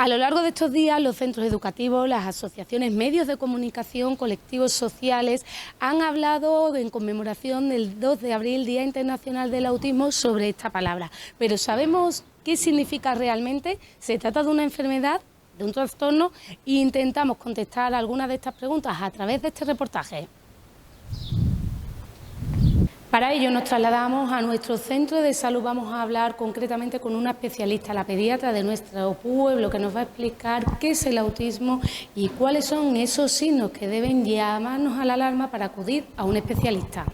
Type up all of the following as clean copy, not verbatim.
A lo largo de estos días, los centros educativos, las asociaciones, medios de comunicación, colectivos sociales han hablado en conmemoración del 2 de abril, Día Internacional del Autismo, sobre esta palabra. Pero ¿sabemos qué significa realmente? Se trata de una enfermedad, de un trastorno, e intentamos contestar algunas de estas preguntas a través de este reportaje. Para ello nos trasladamos a nuestro centro de salud. Vamos a hablar concretamente con una especialista, la pediatra de nuestro pueblo, que nos va a explicar qué es el autismo y cuáles son esos signos que deben llamarnos a la alarma para acudir a un especialista.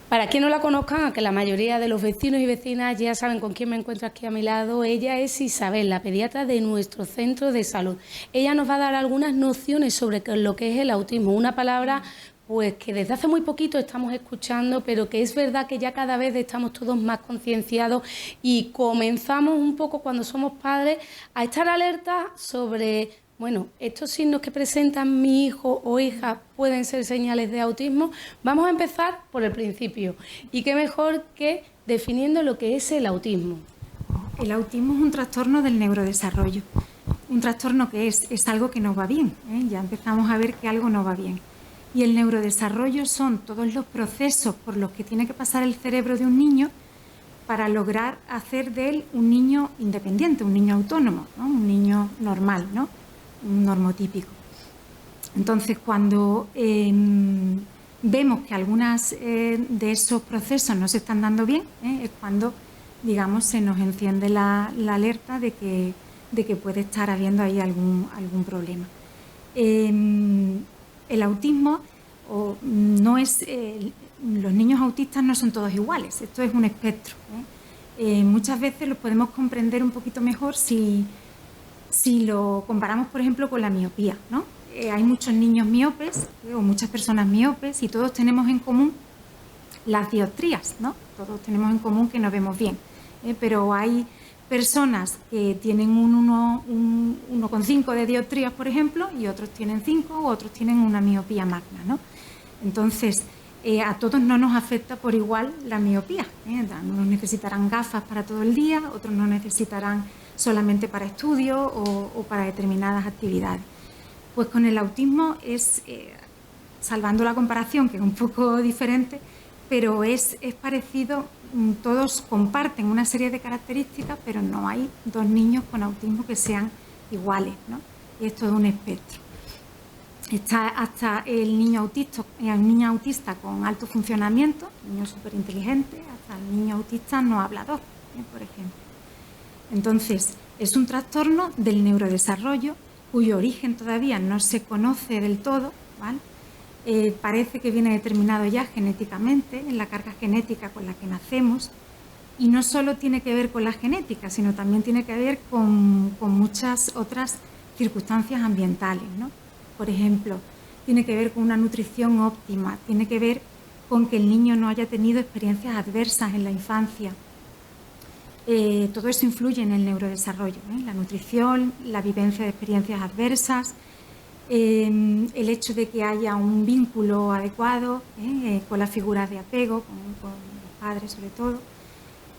Para quien no la conozcan, que la mayoría de los vecinos y vecinas ya saben con quién me encuentro aquí a mi lado, ella es Isabel, la pediatra de nuestro centro de salud. Ella nos va a dar algunas nociones sobre lo que es el autismo, una palabra pues que desde hace muy poquito estamos escuchando, pero que es verdad que ya cada vez estamos todos más concienciados y comenzamos un poco cuando somos padres a estar alertas sobre... Bueno, estos signos que presentan mi hijo o hija pueden ser señales de autismo. Vamos a empezar por el principio. Y qué mejor que definiendo lo que es el autismo. El autismo es un trastorno del neurodesarrollo. Un trastorno que es algo que no va bien, ¿eh? Ya empezamos a ver que algo no va bien. Y el neurodesarrollo son todos los procesos por los que tiene que pasar el cerebro de un niño para lograr hacer de él un niño independiente, un niño autónomo, ¿no? Un niño normal, ¿no? Un normotípico. Entonces, cuando vemos que algunas de esos procesos no se están dando bien, es cuando, digamos, se nos enciende la alerta de que puede estar habiendo ahí algún problema. El autismo no es... los niños autistas no son todos iguales, esto es un espectro, muchas veces lo podemos comprender un poquito mejor si lo comparamos, por ejemplo, con la miopía, ¿no? Hay muchos niños miopes o muchas personas miopes y todos tenemos en común las dioptrías, ¿no? Todos tenemos en común que no vemos bien, pero hay personas que tienen un 1,5 de dioptrías, por ejemplo, y otros tienen 5 o otros tienen una miopía magna, ¿no? Entonces, a todos no nos afecta por igual la miopía, Unos necesitarán gafas para todo el día, otros no necesitarán solamente para estudio o para determinadas actividades. Pues con el autismo es, salvando la comparación, que es un poco diferente, pero es parecido, todos comparten una serie de características, pero no hay dos niños con autismo que sean iguales, ¿no? Es todo un espectro. Está hasta el niño autista con alto funcionamiento, niño súper inteligente, hasta el niño autista no hablador, por ejemplo. Entonces, es un trastorno del neurodesarrollo cuyo origen todavía no se conoce del todo, ¿vale? Parece que viene determinado ya genéticamente, en la carga genética con la que nacemos, y no solo tiene que ver con la genética, sino también tiene que ver con muchas otras circunstancias ambientales, ¿no? Por ejemplo, tiene que ver con una nutrición óptima, tiene que ver con que el niño no haya tenido experiencias adversas en la infancia. Todo eso influye en el neurodesarrollo, la nutrición, la vivencia de experiencias adversas, el hecho de que haya un vínculo adecuado con las figuras de apego, con los padres sobre todo,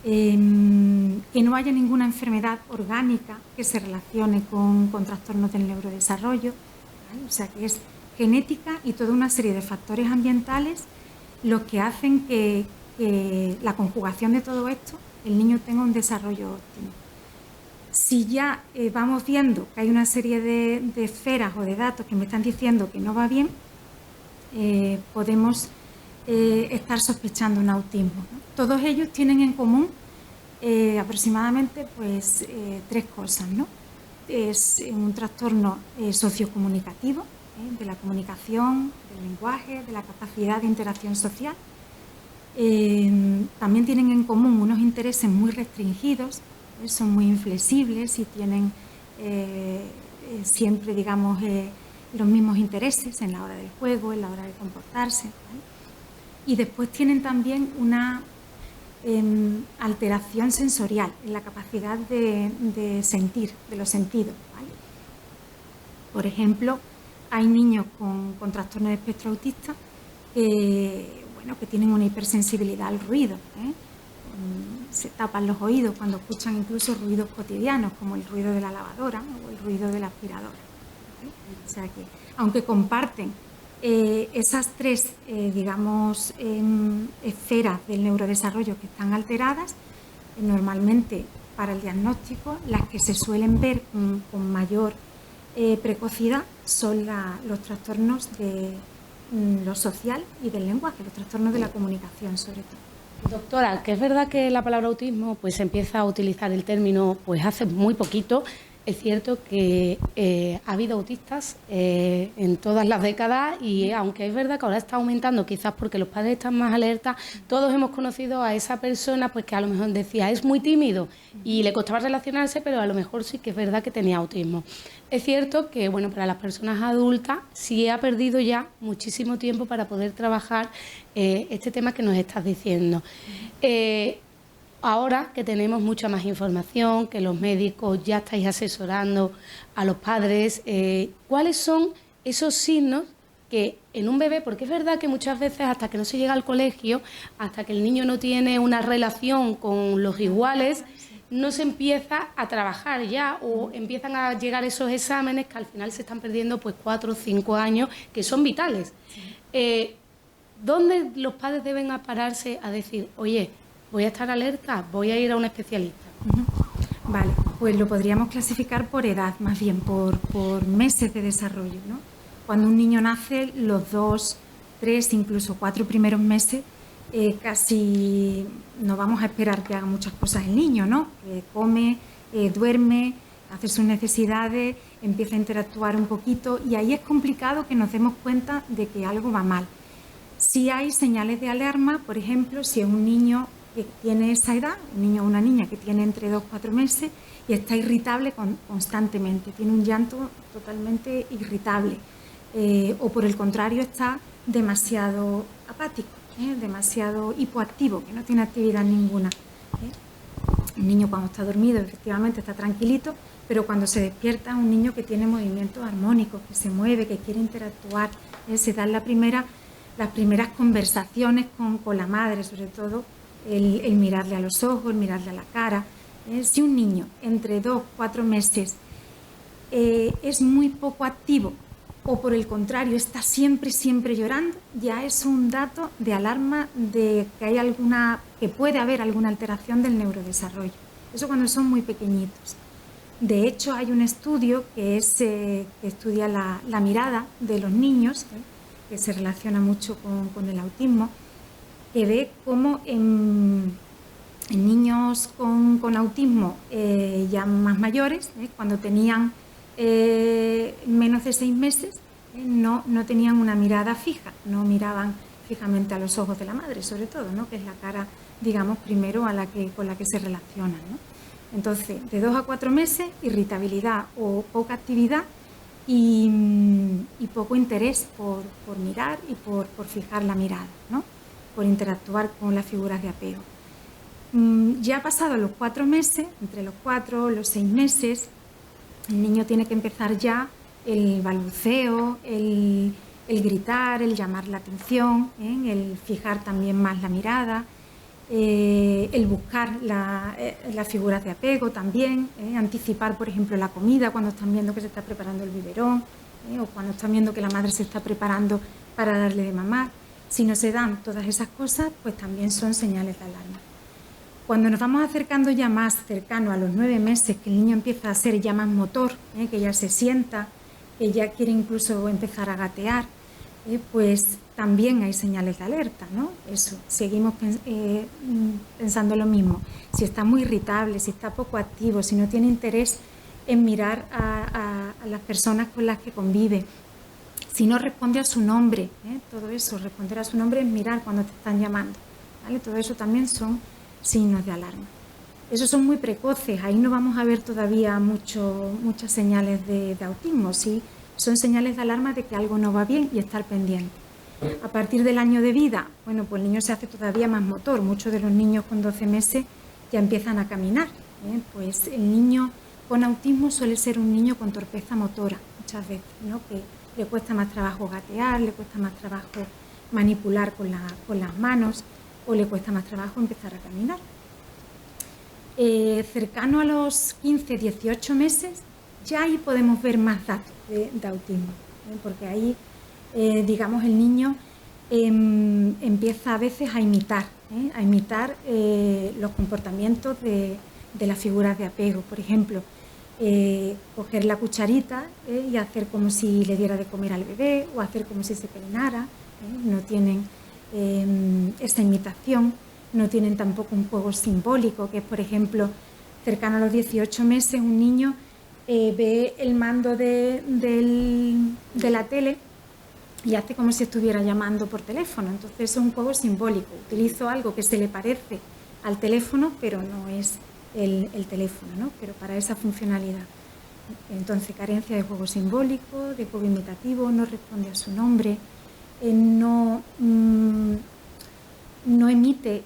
que no haya ninguna enfermedad orgánica que se relacione con trastornos del neurodesarrollo, ¿vale? O sea que es genética y toda una serie de factores ambientales los que hacen que la conjugación de todo esto el niño tenga un desarrollo óptimo. Si ya vamos viendo que hay una serie de esferas o de datos que me están diciendo que no va bien, podemos estar sospechando un autismo, ¿no? Todos ellos tienen en común aproximadamente pues, 3 cosas, ¿no? Es un trastorno sociocomunicativo, de la comunicación, del lenguaje, de la capacidad de interacción social. También tienen en común unos intereses muy restringidos, son muy inflexibles y tienen siempre, digamos, los mismos intereses en la hora del juego, en la hora de comportarse, ¿vale? Y después tienen también una alteración sensorial en la capacidad de sentir, de los sentidos, ¿vale? Por ejemplo, hay niños con trastorno de espectro autista que tienen una hipersensibilidad al ruido, se tapan los oídos cuando escuchan incluso ruidos cotidianos, como el ruido de la lavadora o el ruido de la aspiradora, ¿vale? O sea que, aunque comparten esas tres, digamos, esferas del neurodesarrollo que están alteradas, normalmente para el diagnóstico las que se suelen ver con mayor precocidad son los trastornos de lo social y del lenguaje, los trastornos de la comunicación sobre todo. Doctora, que es verdad que la palabra autismo pues se empieza a utilizar el término pues hace muy poquito. Es cierto que ha habido autistas en todas las décadas y aunque es verdad que ahora está aumentando, quizás porque los padres están más alertas, todos hemos conocido a esa persona pues que a lo mejor decía es muy tímido y le costaba relacionarse, pero a lo mejor sí que es verdad que tenía autismo. Es cierto que bueno, para las personas adultas sí ha perdido ya muchísimo tiempo para poder trabajar este tema que nos estás diciendo. Ahora que tenemos mucha más información, que los médicos ya estáis asesorando a los padres, ¿cuáles son esos signos que en un bebé, porque es verdad que muchas veces hasta que no se llega al colegio, hasta que el niño no tiene una relación con los iguales, no se empieza a trabajar ya o empiezan a llegar esos exámenes que al final se están perdiendo pues 4 o 5 años que son vitales? ¿Dónde los padres deben pararse a decir, oye, voy a estar alerta, voy a ir a un especialista? Vale, pues lo podríamos clasificar por edad, más bien por meses de desarrollo, ¿no? Cuando un niño nace, los 2, 3, incluso 4 primeros meses, casi no vamos a esperar que haga muchas cosas el niño, ¿no? Que come, duerme, hace sus necesidades, empieza a interactuar un poquito y ahí es complicado que nos demos cuenta de que algo va mal. Si hay señales de alarma, por ejemplo, si es un niño que tiene esa edad, un niño o una niña que tiene entre 2 y 4 meses y está irritable constantemente, tiene un llanto totalmente irritable, o por el contrario está demasiado apático, demasiado hipoactivo, que no tiene actividad ninguna. Un niño cuando está dormido efectivamente está tranquilito, pero cuando se despierta es un niño que tiene movimientos armónicos, que se mueve, que quiere interactuar, se dan las primeras conversaciones con la madre, sobre todo el mirarle a los ojos, el mirarle a la cara. Si un niño entre 2 y 4 meses es muy poco activo o por el contrario está siempre llorando, ya es un dato de alarma de que puede haber alguna alteración del neurodesarrollo. Eso cuando son muy pequeñitos. De hecho, hay un estudio que estudia la mirada de los niños, que se relaciona mucho con el autismo, que ve cómo en niños con autismo ya más mayores, cuando tenían menos de 6 meses, no tenían una mirada fija, no miraban fijamente a los ojos de la madre, sobre todo, ¿no? Que es la cara, digamos, primero con la que se relacionan, ¿no? Entonces, de 2 a 4 meses, irritabilidad o poca actividad y poco interés por mirar y por fijar la mirada, ¿no? Por interactuar con las figuras de apego. Ya pasado los 4 meses, entre los 4 y los 6 meses, el niño tiene que empezar ya el balbuceo, el gritar, el llamar la atención, el fijar también más la mirada, el buscar las figuras de apego también, anticipar, por ejemplo, la comida cuando están viendo que se está preparando el biberón, o cuando están viendo que la madre se está preparando para darle de mamar. Si no se dan todas esas cosas, pues también son señales de alarma. Cuando nos vamos acercando ya más cercano a los 9 meses, que el niño empieza a ser ya más motor, que ya se sienta, que ya quiere incluso empezar a gatear, pues también hay señales de alerta, ¿no? Eso, seguimos pensando lo mismo. Si está muy irritable, si está poco activo, si no tiene interés en mirar a las personas con las que convive, si no responde a su nombre, todo eso, responder a su nombre es mirar cuando te están llamando, ¿vale? Todo eso también son signos de alarma. Esos son muy precoces, ahí no vamos a ver todavía muchas señales de autismo, sí, son señales de alarma de que algo no va bien y estar pendiente. A partir del año de vida, bueno, pues el niño se hace todavía más motor, muchos de los niños con 12 meses ya empiezan a caminar, pues el niño con autismo suele ser un niño con torpeza motora, muchas veces, ¿no? Que le cuesta más trabajo gatear, le cuesta más trabajo manipular con las manos o le cuesta más trabajo empezar a caminar. Cercano a los 15, 18 meses, ya ahí podemos ver más datos de autismo, porque ahí, digamos, el niño empieza a veces a imitar los comportamientos de las figuras de apego. Por ejemplo, coger la cucharita y hacer como si le diera de comer al bebé, o hacer como si se peinara. No tienen esa imitación. No tienen tampoco un juego simbólico, que es, por ejemplo, cercano a los 18 meses, un niño ve el mando de la tele y hace como si estuviera llamando por teléfono. Entonces es un juego simbólico. Utilizo algo que se le parece al teléfono, pero no es el teléfono, ¿no? Pero para esa funcionalidad. Entonces, carencia de juego simbólico, de juego imitativo, no responde a su nombre, no emite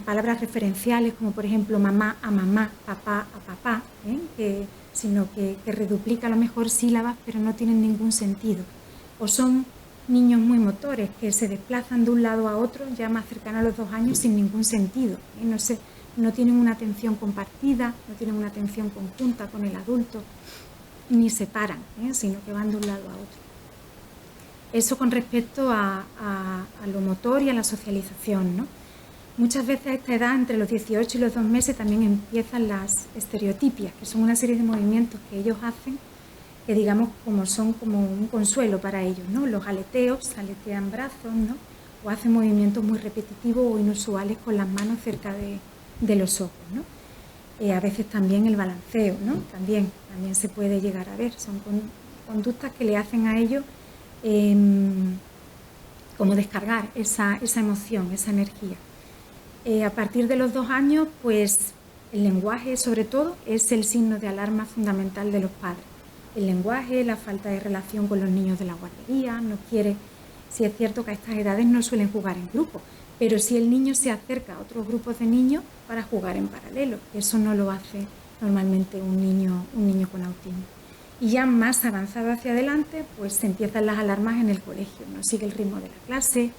palabras referenciales como, por ejemplo, mamá a mamá, papá a papá, sino que reduplica a lo mejor sílabas, pero no tienen ningún sentido. O son niños muy motores que se desplazan de un lado a otro ya más cercano a los 2 años sin ningún sentido. No tienen una atención compartida, no tienen una atención conjunta con el adulto, ni se paran, sino que van de un lado a otro. Eso con respecto a lo motor y a la socialización, ¿no? Muchas veces a esta edad, entre los 18 y los 2 meses, también empiezan las estereotipias, que son una serie de movimientos que ellos hacen, que digamos son como un consuelo para ellos, ¿no? Los aleteos, aletean brazos, ¿no? O hacen movimientos muy repetitivos o inusuales con las manos cerca de los ojos, ¿no? A veces también el balanceo, ¿no? También se puede llegar a ver. Son conductas que le hacen a ellos como descargar esa emoción, esa energía. A partir de los 2 años, pues el lenguaje, sobre todo, es el signo de alarma fundamental de los padres. El lenguaje, la falta de relación con los niños de la guardería, no quiere. Sí es cierto que a estas edades no suelen jugar en grupo, pero sí el niño se acerca a otros grupos de niños para jugar en paralelo. Eso no lo hace normalmente un niño con autismo. Y ya más avanzado hacia adelante, pues se empiezan las alarmas en el colegio. No sigue el ritmo de la clase,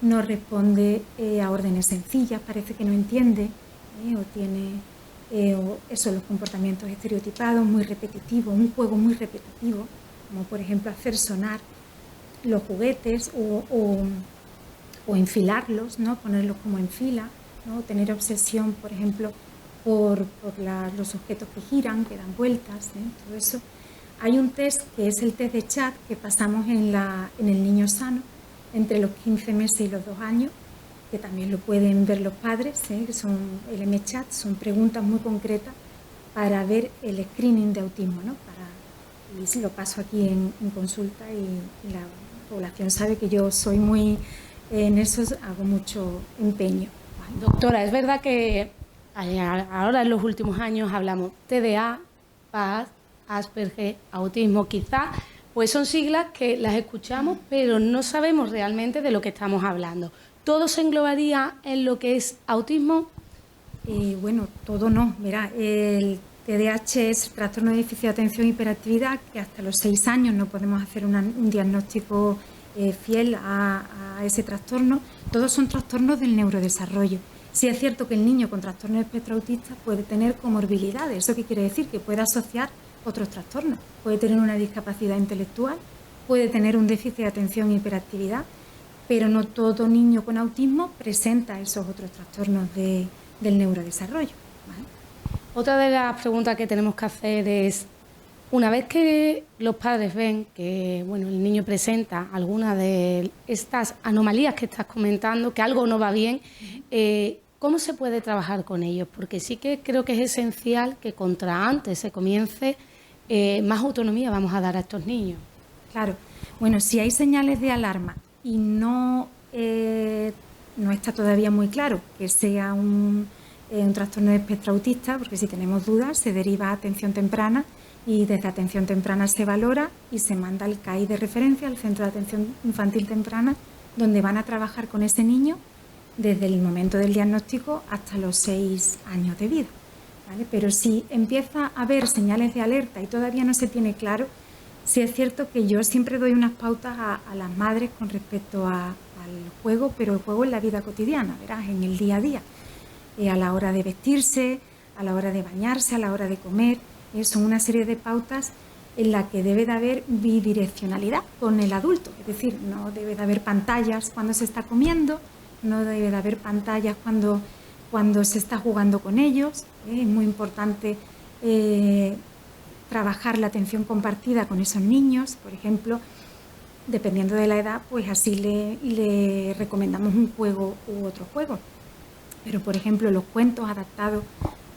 no responde a órdenes sencillas, parece que no entiende, o tiene los comportamientos estereotipados, muy repetitivos, un juego muy repetitivo, como por ejemplo hacer sonar los juguetes o enfilarlos, ¿no? Ponerlos como en fila, ¿no? Tener obsesión, por ejemplo, por los objetos que giran, que dan vueltas, todo eso. Hay un test que es el test de chat que pasamos en el niño sano entre los 15 meses y los 2 años, que también lo pueden ver los padres, que son el M-Chat, son preguntas muy concretas para ver el screening de autismo, ¿no? Y lo paso aquí en consulta y la población sabe que yo soy muy, en eso hago mucho empeño. Doctora, es verdad que ahora en los últimos años hablamos TDA, PAS, Asperger, autismo, quizá, pues son siglas que las escuchamos, pero no sabemos realmente de lo que estamos hablando. ¿Todo se englobaría en lo que es autismo? Bueno, todo no. Mira, el TDAH es trastorno de déficit de atención e hiperactividad, que hasta los 6 años no podemos hacer un diagnóstico fiel a ese trastorno. Todos son trastornos del neurodesarrollo. Sí es cierto que el niño con trastorno de espectro autista puede tener comorbilidades. ¿Eso qué quiere decir? Que puede asociar otros trastornos. Puede tener una discapacidad intelectual, puede tener un déficit de atención e hiperactividad, pero no todo niño con autismo presenta esos otros trastornos del neurodesarrollo, ¿vale? Otra de las preguntas que tenemos que hacer es, una vez que los padres ven que el niño presenta alguna de estas anomalías que estás comentando, que algo no va bien, ¿cómo se puede trabajar con ellos? Porque sí que creo que es esencial que contra antes se comience, más autonomía vamos a dar a estos niños. Claro. Bueno, si hay señales de alarma y no está todavía muy claro que sea un trastorno de espectro autista, porque si tenemos dudas se deriva a atención temprana y desde atención temprana se valora y se manda al CAI de referencia, al Centro de Atención Infantil Temprana, donde van a trabajar con ese niño desde el momento del diagnóstico hasta los 6 años de vida, ¿vale? Pero si empieza a haber señales de alerta y todavía no se tiene claro, sí es cierto que yo siempre doy unas pautas a las madres con respecto al juego, pero el juego en la vida cotidiana, verás, en el día a día. a la hora de vestirse, a la hora de bañarse, a la hora de comer. Son una serie de pautas en la que debe de haber bidireccionalidad con el adulto, es decir, no debe de haber pantallas cuando se está comiendo, no debe de haber pantallas cuando se está jugando con ellos. Es muy importante trabajar la atención compartida con esos niños, por ejemplo, dependiendo de la edad, pues así le recomendamos un juego u otro juego. Pero, por ejemplo, los cuentos adaptados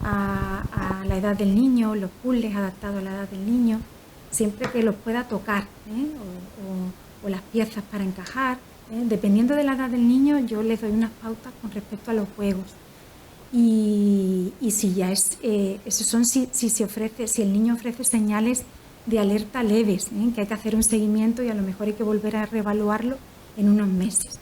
a la edad del niño, los puzzles adaptados a la edad del niño, siempre que los pueda tocar, o las piezas para encajar. Dependiendo de la edad del niño, yo les doy unas pautas con respecto a los juegos. Y si ya eso son si el niño ofrece señales de alerta leves, que hay que hacer un seguimiento y a lo mejor hay que volver a reevaluarlo en unos meses.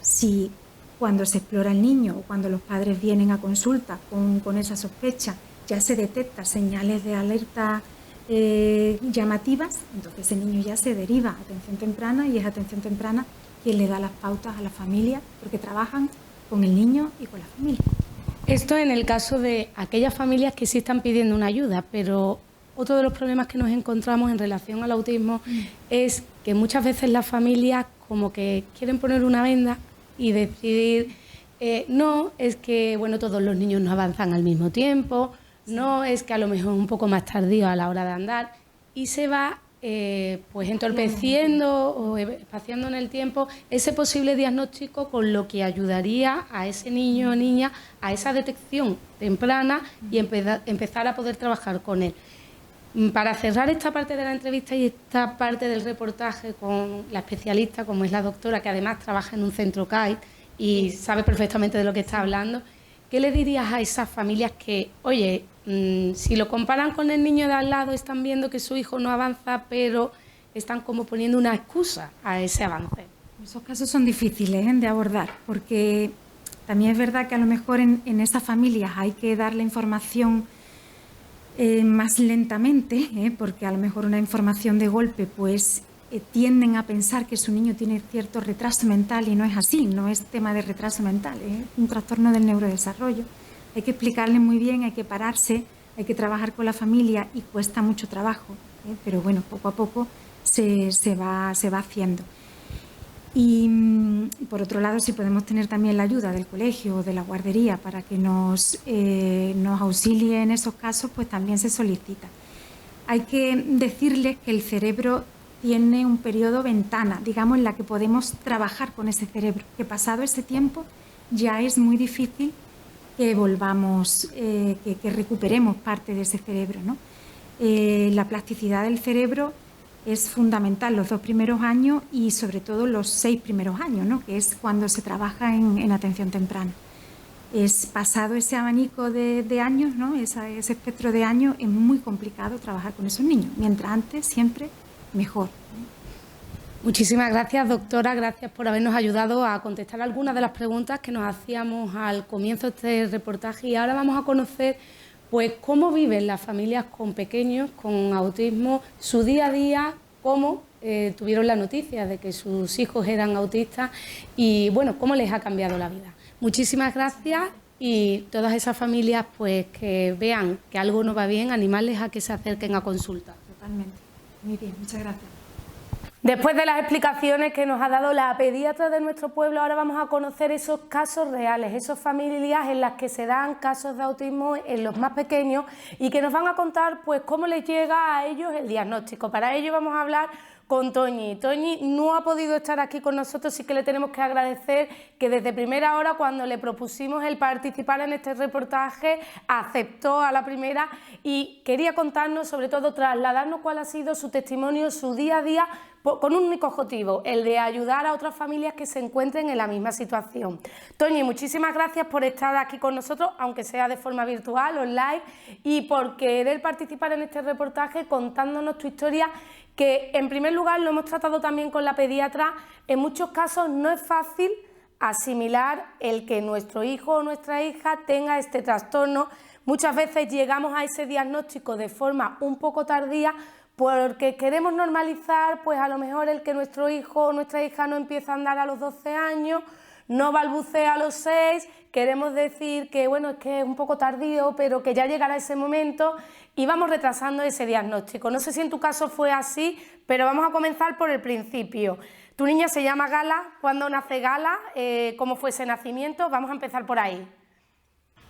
Si cuando se explora el niño o cuando los padres vienen a consulta con esa sospecha ya se detecta señales de alerta llamativas, entonces el niño ya se deriva a atención temprana y es atención temprana quien le da las pautas a la familia, porque trabajan con el niño y con la familia. Esto en el caso de aquellas familias que sí están pidiendo una ayuda, pero otro de los problemas que nos encontramos en relación al autismo es que muchas veces las familias como que quieren poner una venda y decidir, no, es que bueno, todos los niños no avanzan al mismo tiempo, no, es que a lo mejor un poco más tardío a la hora de andar, y se va pues entorpeciendo o espaciando en el tiempo ese posible diagnóstico, con lo que ayudaría a ese niño o niña a esa detección temprana y empezar a poder trabajar con él. Para cerrar esta parte de la entrevista y esta parte del reportaje con la especialista, como es la doctora, que además trabaja en un centro CAI y sabe perfectamente de lo que está hablando, ¿qué le dirías a esas familias que, oye, si lo comparan con el niño de al lado, están viendo que su hijo no avanza, pero están como poniendo una excusa a ese avance? Esos casos son difíciles de abordar, porque también es verdad que a lo mejor en esas familias hay que dar la información más lentamente, porque a lo mejor una información de golpe pues tienden a pensar que su niño tiene cierto retraso mental, y no es así, no es tema de retraso mental, es un trastorno del neurodesarrollo. Hay que explicarle muy bien, hay que pararse, hay que trabajar con la familia y cuesta mucho trabajo, pero bueno, poco a poco se va haciendo. Y por otro lado, si podemos tener también la ayuda del colegio o de la guardería para que nos auxilie en esos casos, pues también se solicita. Hay que decirles que el cerebro tiene un periodo ventana, digamos, en la que podemos trabajar con ese cerebro, que pasado ese tiempo ya es muy difícil que volvamos, que recuperemos parte de ese cerebro, ¿no? La plasticidad del cerebro es fundamental los 2 primeros años y sobre todo los 6 primeros años, ¿no? Que es cuando se trabaja en atención temprana. Es pasado ese abanico de años, ¿no? Ese espectro de años, es muy complicado trabajar con esos niños. Mientras antes, siempre mejor. Muchísimas gracias, doctora. Gracias por habernos ayudado a contestar algunas de las preguntas que nos hacíamos al comienzo de este reportaje. Y ahora vamos a conocer pues cómo viven las familias con pequeños, con autismo, su día a día, cómo tuvieron la noticia de que sus hijos eran autistas y bueno, cómo les ha cambiado la vida. Muchísimas gracias, y todas esas familias pues que vean que algo no va bien, animarles a que se acerquen a consulta. Totalmente. Muy bien, muchas gracias. Después de las explicaciones que nos ha dado la pediatra de nuestro pueblo, ahora vamos a conocer esos casos reales, esas familias en las que se dan casos de autismo en los más pequeños y que nos van a contar pues cómo les llega a ellos el diagnóstico. Para ello vamos a hablar con Toñi. Toñi no ha podido estar aquí con nosotros, sí que le tenemos que agradecer que desde primera hora, cuando le propusimos el participar en este reportaje, aceptó a la primera y quería contarnos, sobre todo trasladarnos cuál ha sido su testimonio, su día a día, con un único objetivo, el de ayudar a otras familias que se encuentren en la misma situación. Toñi, muchísimas gracias por estar aquí con nosotros, aunque sea de forma virtual, online, y por querer participar en este reportaje contándonos tu historia, que en primer lugar lo hemos tratado también con la pediatra. En muchos casos no es fácil asimilar el que nuestro hijo o nuestra hija tenga este trastorno. Muchas veces llegamos a ese diagnóstico de forma un poco tardía, porque queremos normalizar pues a lo mejor el que nuestro hijo o nuestra hija no empieza a andar a los 12 años, no balbucea a los 6, queremos decir que bueno, es que es un poco tardío, pero que ya llegará ese momento y vamos retrasando ese diagnóstico. No sé si en tu caso fue así, pero vamos a comenzar por el principio. Tu niña se llama Gala. ¿Cuándo nace Gala? ¿Cómo fue ese nacimiento? Vamos a empezar por ahí.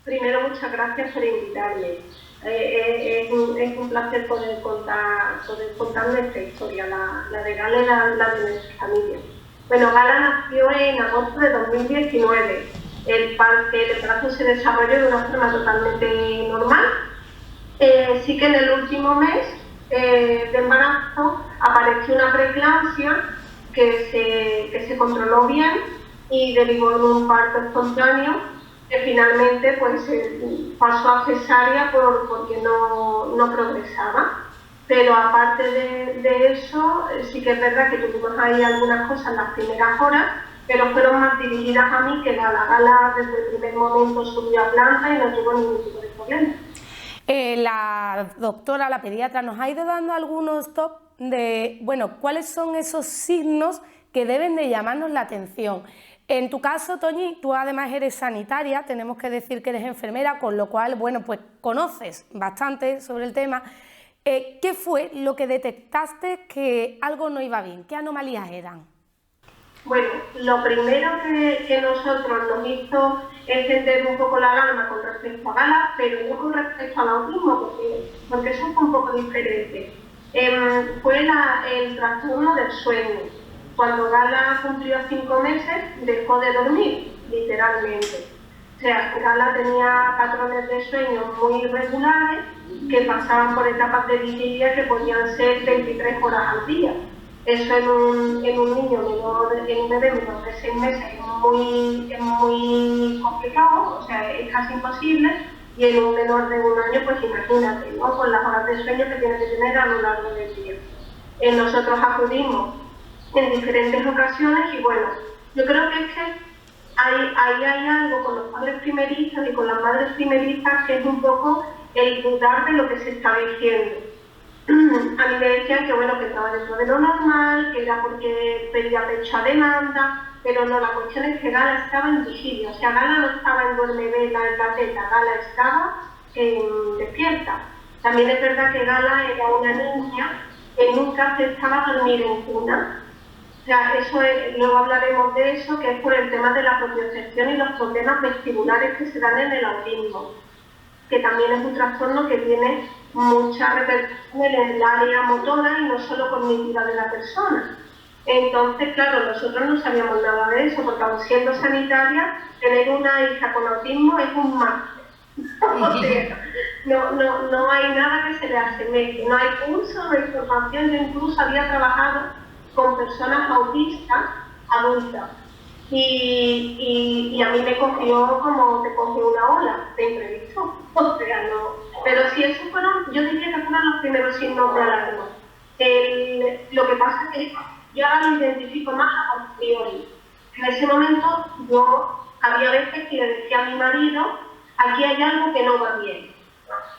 Primero, muchas gracias por invitarme. Es un placer poder contar nuestra historia, la de Gala y la de nuestra familia. Bueno, Gala nació en agosto de 2019. El embarazo se desarrolló de una forma totalmente normal. Sí que en el último mes de embarazo apareció una preeclampsia que se controló bien y derivó en un parto espontáneo que finalmente pues pasó a cesárea porque no progresaba. Pero aparte de eso, sí que es verdad que tuvimos ahí algunas cosas en las primeras horas, pero fueron más dirigidas a mí que Gala desde el primer momento subió a planta y no tuvo ningún tipo de problema. La doctora, la pediatra, nos ha ido dando algunos top de, bueno, cuáles son esos signos que deben de llamarnos la atención. En tu caso, Toñi, tú además eres sanitaria, tenemos que decir que eres enfermera, con lo cual, bueno, pues conoces bastante sobre el tema. ¿Qué fue lo que detectaste que algo no iba bien? ¿Qué anomalías eran? Bueno, lo primero que nosotros nos hizo encender un poco la alarma con respecto a Gala, pero no con respecto al autismo, porque eso fue un poco diferente. Fue el trastorno del sueño. Cuando Gala cumplió 5 meses, dejó de dormir, literalmente. O sea, Gala tenía patrones de sueño muy irregulares que pasaban por etapas de vigilia que podían ser 23 horas al día. Eso en un niño menor, en un bebé menor de 6 meses es muy complicado, o sea, es casi imposible, y en un menor de 1 año, pues imagínate, ¿no? Con las horas de sueño que tiene que tener a lo largo del día. Nosotros acudimos en diferentes ocasiones y bueno, yo creo que es que ahí hay algo con los padres primeristas y con las madres primeristas que es un poco el dudar de lo que se está diciendo. A mí me decían que bueno, que estaba dentro de lo normal, que era porque pedía pecho a demanda, pero no, la cuestión es que Gala estaba en vigilia, o sea, Gala no estaba en duerme-vela en la teta, Gala estaba despierta. También es verdad que Gala era una niña que nunca aceptaba dormir en cuna. O sea, luego hablaremos de eso, que es por el tema de la propiocepción y los problemas vestibulares que se dan en el autismo, que también es un trastorno que tiene mucha repercusión en el área motora y no solo cognitiva de la persona. Entonces, claro, nosotros no sabíamos nada de eso, porque aun siendo sanitaria, tener una hija con autismo es un máster. O sea, no hay nada que se le asemeje, no hay curso, no hay formación. Yo incluso había trabajado con personas autistas adultas y a mí me cogió como te coge una ola de imprevisto. O sea, no. Pero sí, esos fueron, yo diría que fueron los primeros signos de alarma. Lo que pasa es que yo ahora lo identifico más a priori. En ese momento yo había veces que le decía a mi marido, aquí hay algo que no va bien,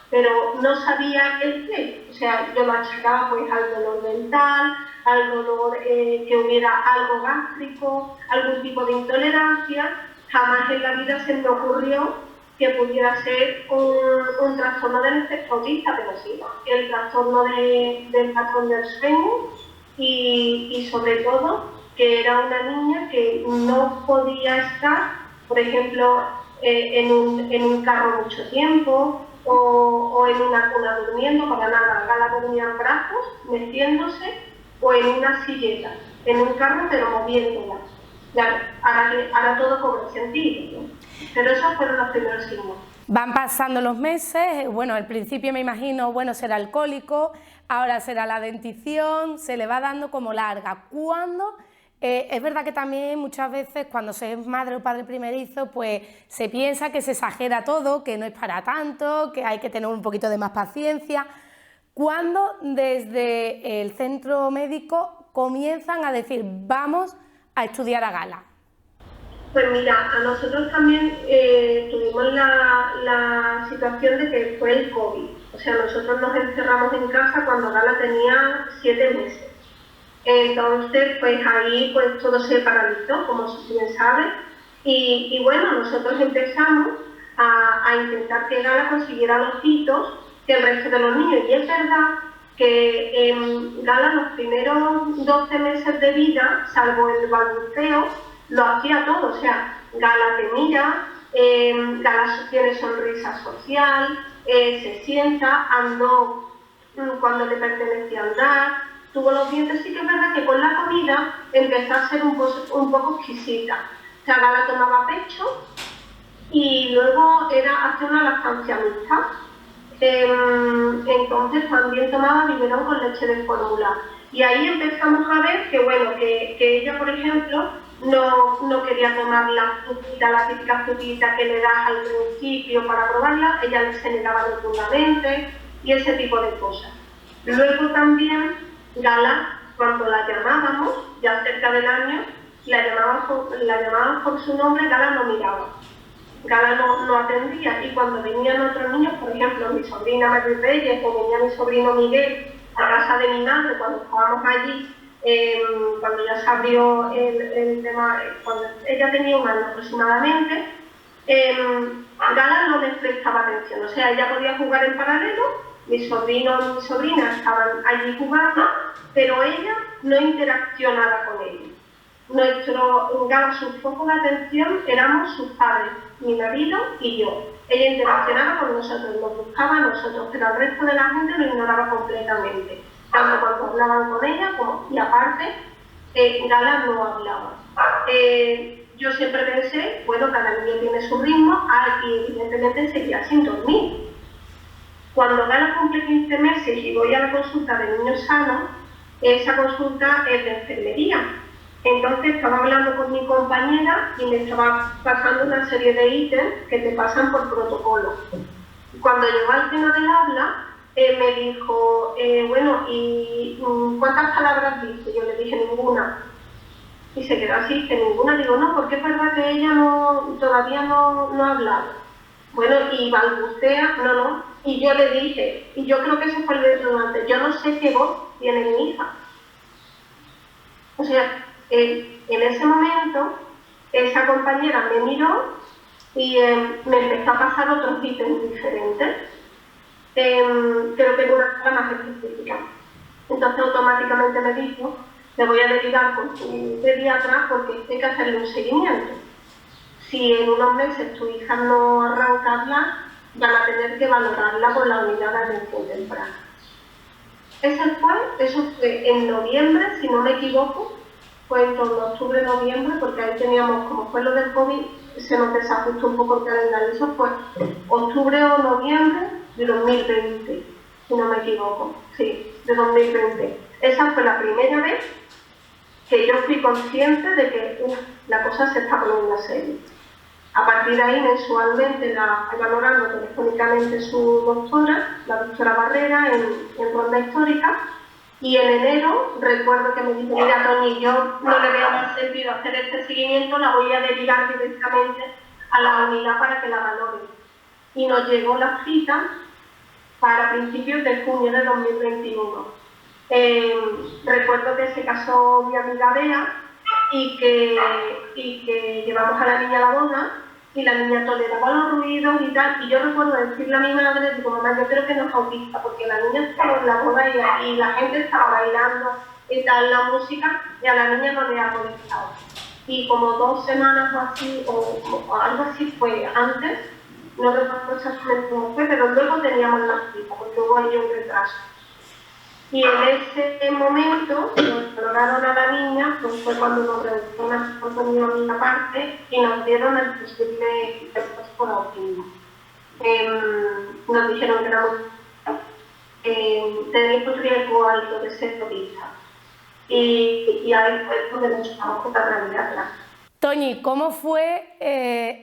pero no sabía el qué. O sea, yo lo achacaba pues al dolor dental, al dolor que hubiera algo gástrico, algún tipo de intolerancia. Jamás en la vida se me ocurrió que pudiera ser un trastorno del espectro autista, pero sí, el trastorno del patrón del sueño y sobre todo que era una niña que no podía estar, por ejemplo, en un carro mucho tiempo o en una cuna durmiendo, para nada. Gala dormía en brazos, meciéndose, o en una silleta, en un carro pero moviéndola. Claro, ahora todo cobra sentido, ¿no? Pero esos fueron los primeros signos. Van pasando los meses, bueno, al principio me imagino, bueno, será el cólico, ahora será la dentición, se le va dando como larga. ¿Cuándo? Es verdad que también muchas veces cuando se es madre o padre primerizo, pues se piensa que se exagera todo, que no es para tanto, que hay que tener un poquito de más paciencia. ¿Cuándo desde el centro médico comienzan a decir, vamos a estudiar a Gala? Pues mira, a nosotros también tuvimos la situación de que fue el COVID. O sea, nosotros nos encerramos en casa cuando Gala tenía 7 meses. Entonces, pues ahí pues todo se paralizó, como bien sabe. Y bueno, nosotros empezamos a intentar que Gala consiguiera los hitos que el resto de los niños. Y es verdad que Gala los primeros 12 meses de vida, salvo el balbuceo, lo hacía todo. O sea, Gala te mira, Gala tiene sonrisa social, se sienta, andó cuando le pertenecía andar, tuvo los dientes. Sí que es verdad que con la comida empezó a ser un poco exquisita. O sea, Gala tomaba pecho y luego era hacer una lactancia mixta. Entonces también tomaba biberón con leche de fórmula. Y ahí empezamos a ver que, bueno, que ella, por ejemplo, no quería tomar la frutita, la típica frutita que le das al principio para probarla, ella se negaba rotundamente y ese tipo de cosas. Luego también Gala, cuando la llamábamos, ya cerca del año, la llamábamos por su nombre, Gala no miraba. Gala no atendía, y cuando venían otros niños, por ejemplo, mi sobrina María Reyes o venía mi sobrino Miguel a casa de mi madre cuando estábamos allí, cuando ya se abrió el tema, cuando ella tenía un año aproximadamente, Gala no les prestaba atención. O sea, ella podía jugar en paralelo, mi sobrino y mi sobrina estaban allí jugando, pero ella no interaccionaba con ellos. Gala, su foco de atención éramos sus padres, mi marido y yo. Ella interaccionaba con nosotros, nos buscaba a nosotros, pero al resto de la gente lo ignoraba completamente, tanto cuando hablaban con ella y aparte, Gala no hablaba. Yo siempre pensé, bueno, cada niño tiene su ritmo, y evidentemente seguía sin dormir. Cuando Gala cumple 15 meses y voy a la consulta de niños sanos, esa consulta es de enfermería. Entonces estaba hablando con mi compañera y me estaba pasando una serie de ítems que te pasan por protocolo. Cuando llegó al tema del habla, me dijo, bueno, ¿y cuántas palabras dice? Yo le dije, ninguna. Y se quedó así, que ninguna. Digo, no, porque es verdad que ella todavía no ha hablado. Bueno, y balbucea, no. Y yo le dije, y yo creo que ese fue el detonante, yo no sé qué voz tiene mi hija. O sea, en ese momento, esa compañera me miró y me empezó a pasar otros ítems diferentes, pero que una cosa más específica. Entonces automáticamente me dijo, le voy a derivar con tu pediatra porque hay que hacerle un seguimiento. Si en unos meses tu hija no arranca a hablar, van a tener que valorarla por la unidad de atención temprana. Eso fue en noviembre, si no me equivoco, fue en torno a octubre-noviembre, porque ahí teníamos, como fue lo del COVID, se nos desajustó un poco el calendario. Eso fue octubre o noviembre de 2020, si no me equivoco, sí, de 2020. Esa fue la primera vez que yo fui consciente de que la cosa se está poniendo seria. A partir de ahí, mensualmente la fue valorando telefónicamente su doctora, la doctora Barrera, en ronda histórica. Y en enero recuerdo que me dijo, mira Toni, yo no le veo más sentido hacer este seguimiento, la voy a derivar directamente a la unidad para que la valore. Y nos llegó la cita para principios de junio de 2021. Recuerdo que se casó mi amiga Bea y que llevamos a la niña a la boda, y la niña toleraba los ruidos y tal, y yo recuerdo decirle a mi madre, digo, mamá, yo creo que no es autista, porque la niña estaba en la boda y la gente estaba bailando y tal, la música, y a la niña no le ha molestado. Y como 2 semanas o así, o algo así fue antes, no recuerdo exactamente cómo fue, pero luego teníamos la cita, porque hubo ahí un retraso. Y en ese momento, nos valoraron a la niña, pues fue cuando nos redujeron una parte y nos dieron el posible diagnóstico por autismo. Nos dijeron que tenéis un riesgo alto de ser autista. Y ahí fue donde nos damos cuenta de la realidad. Toñi, ¿cómo fue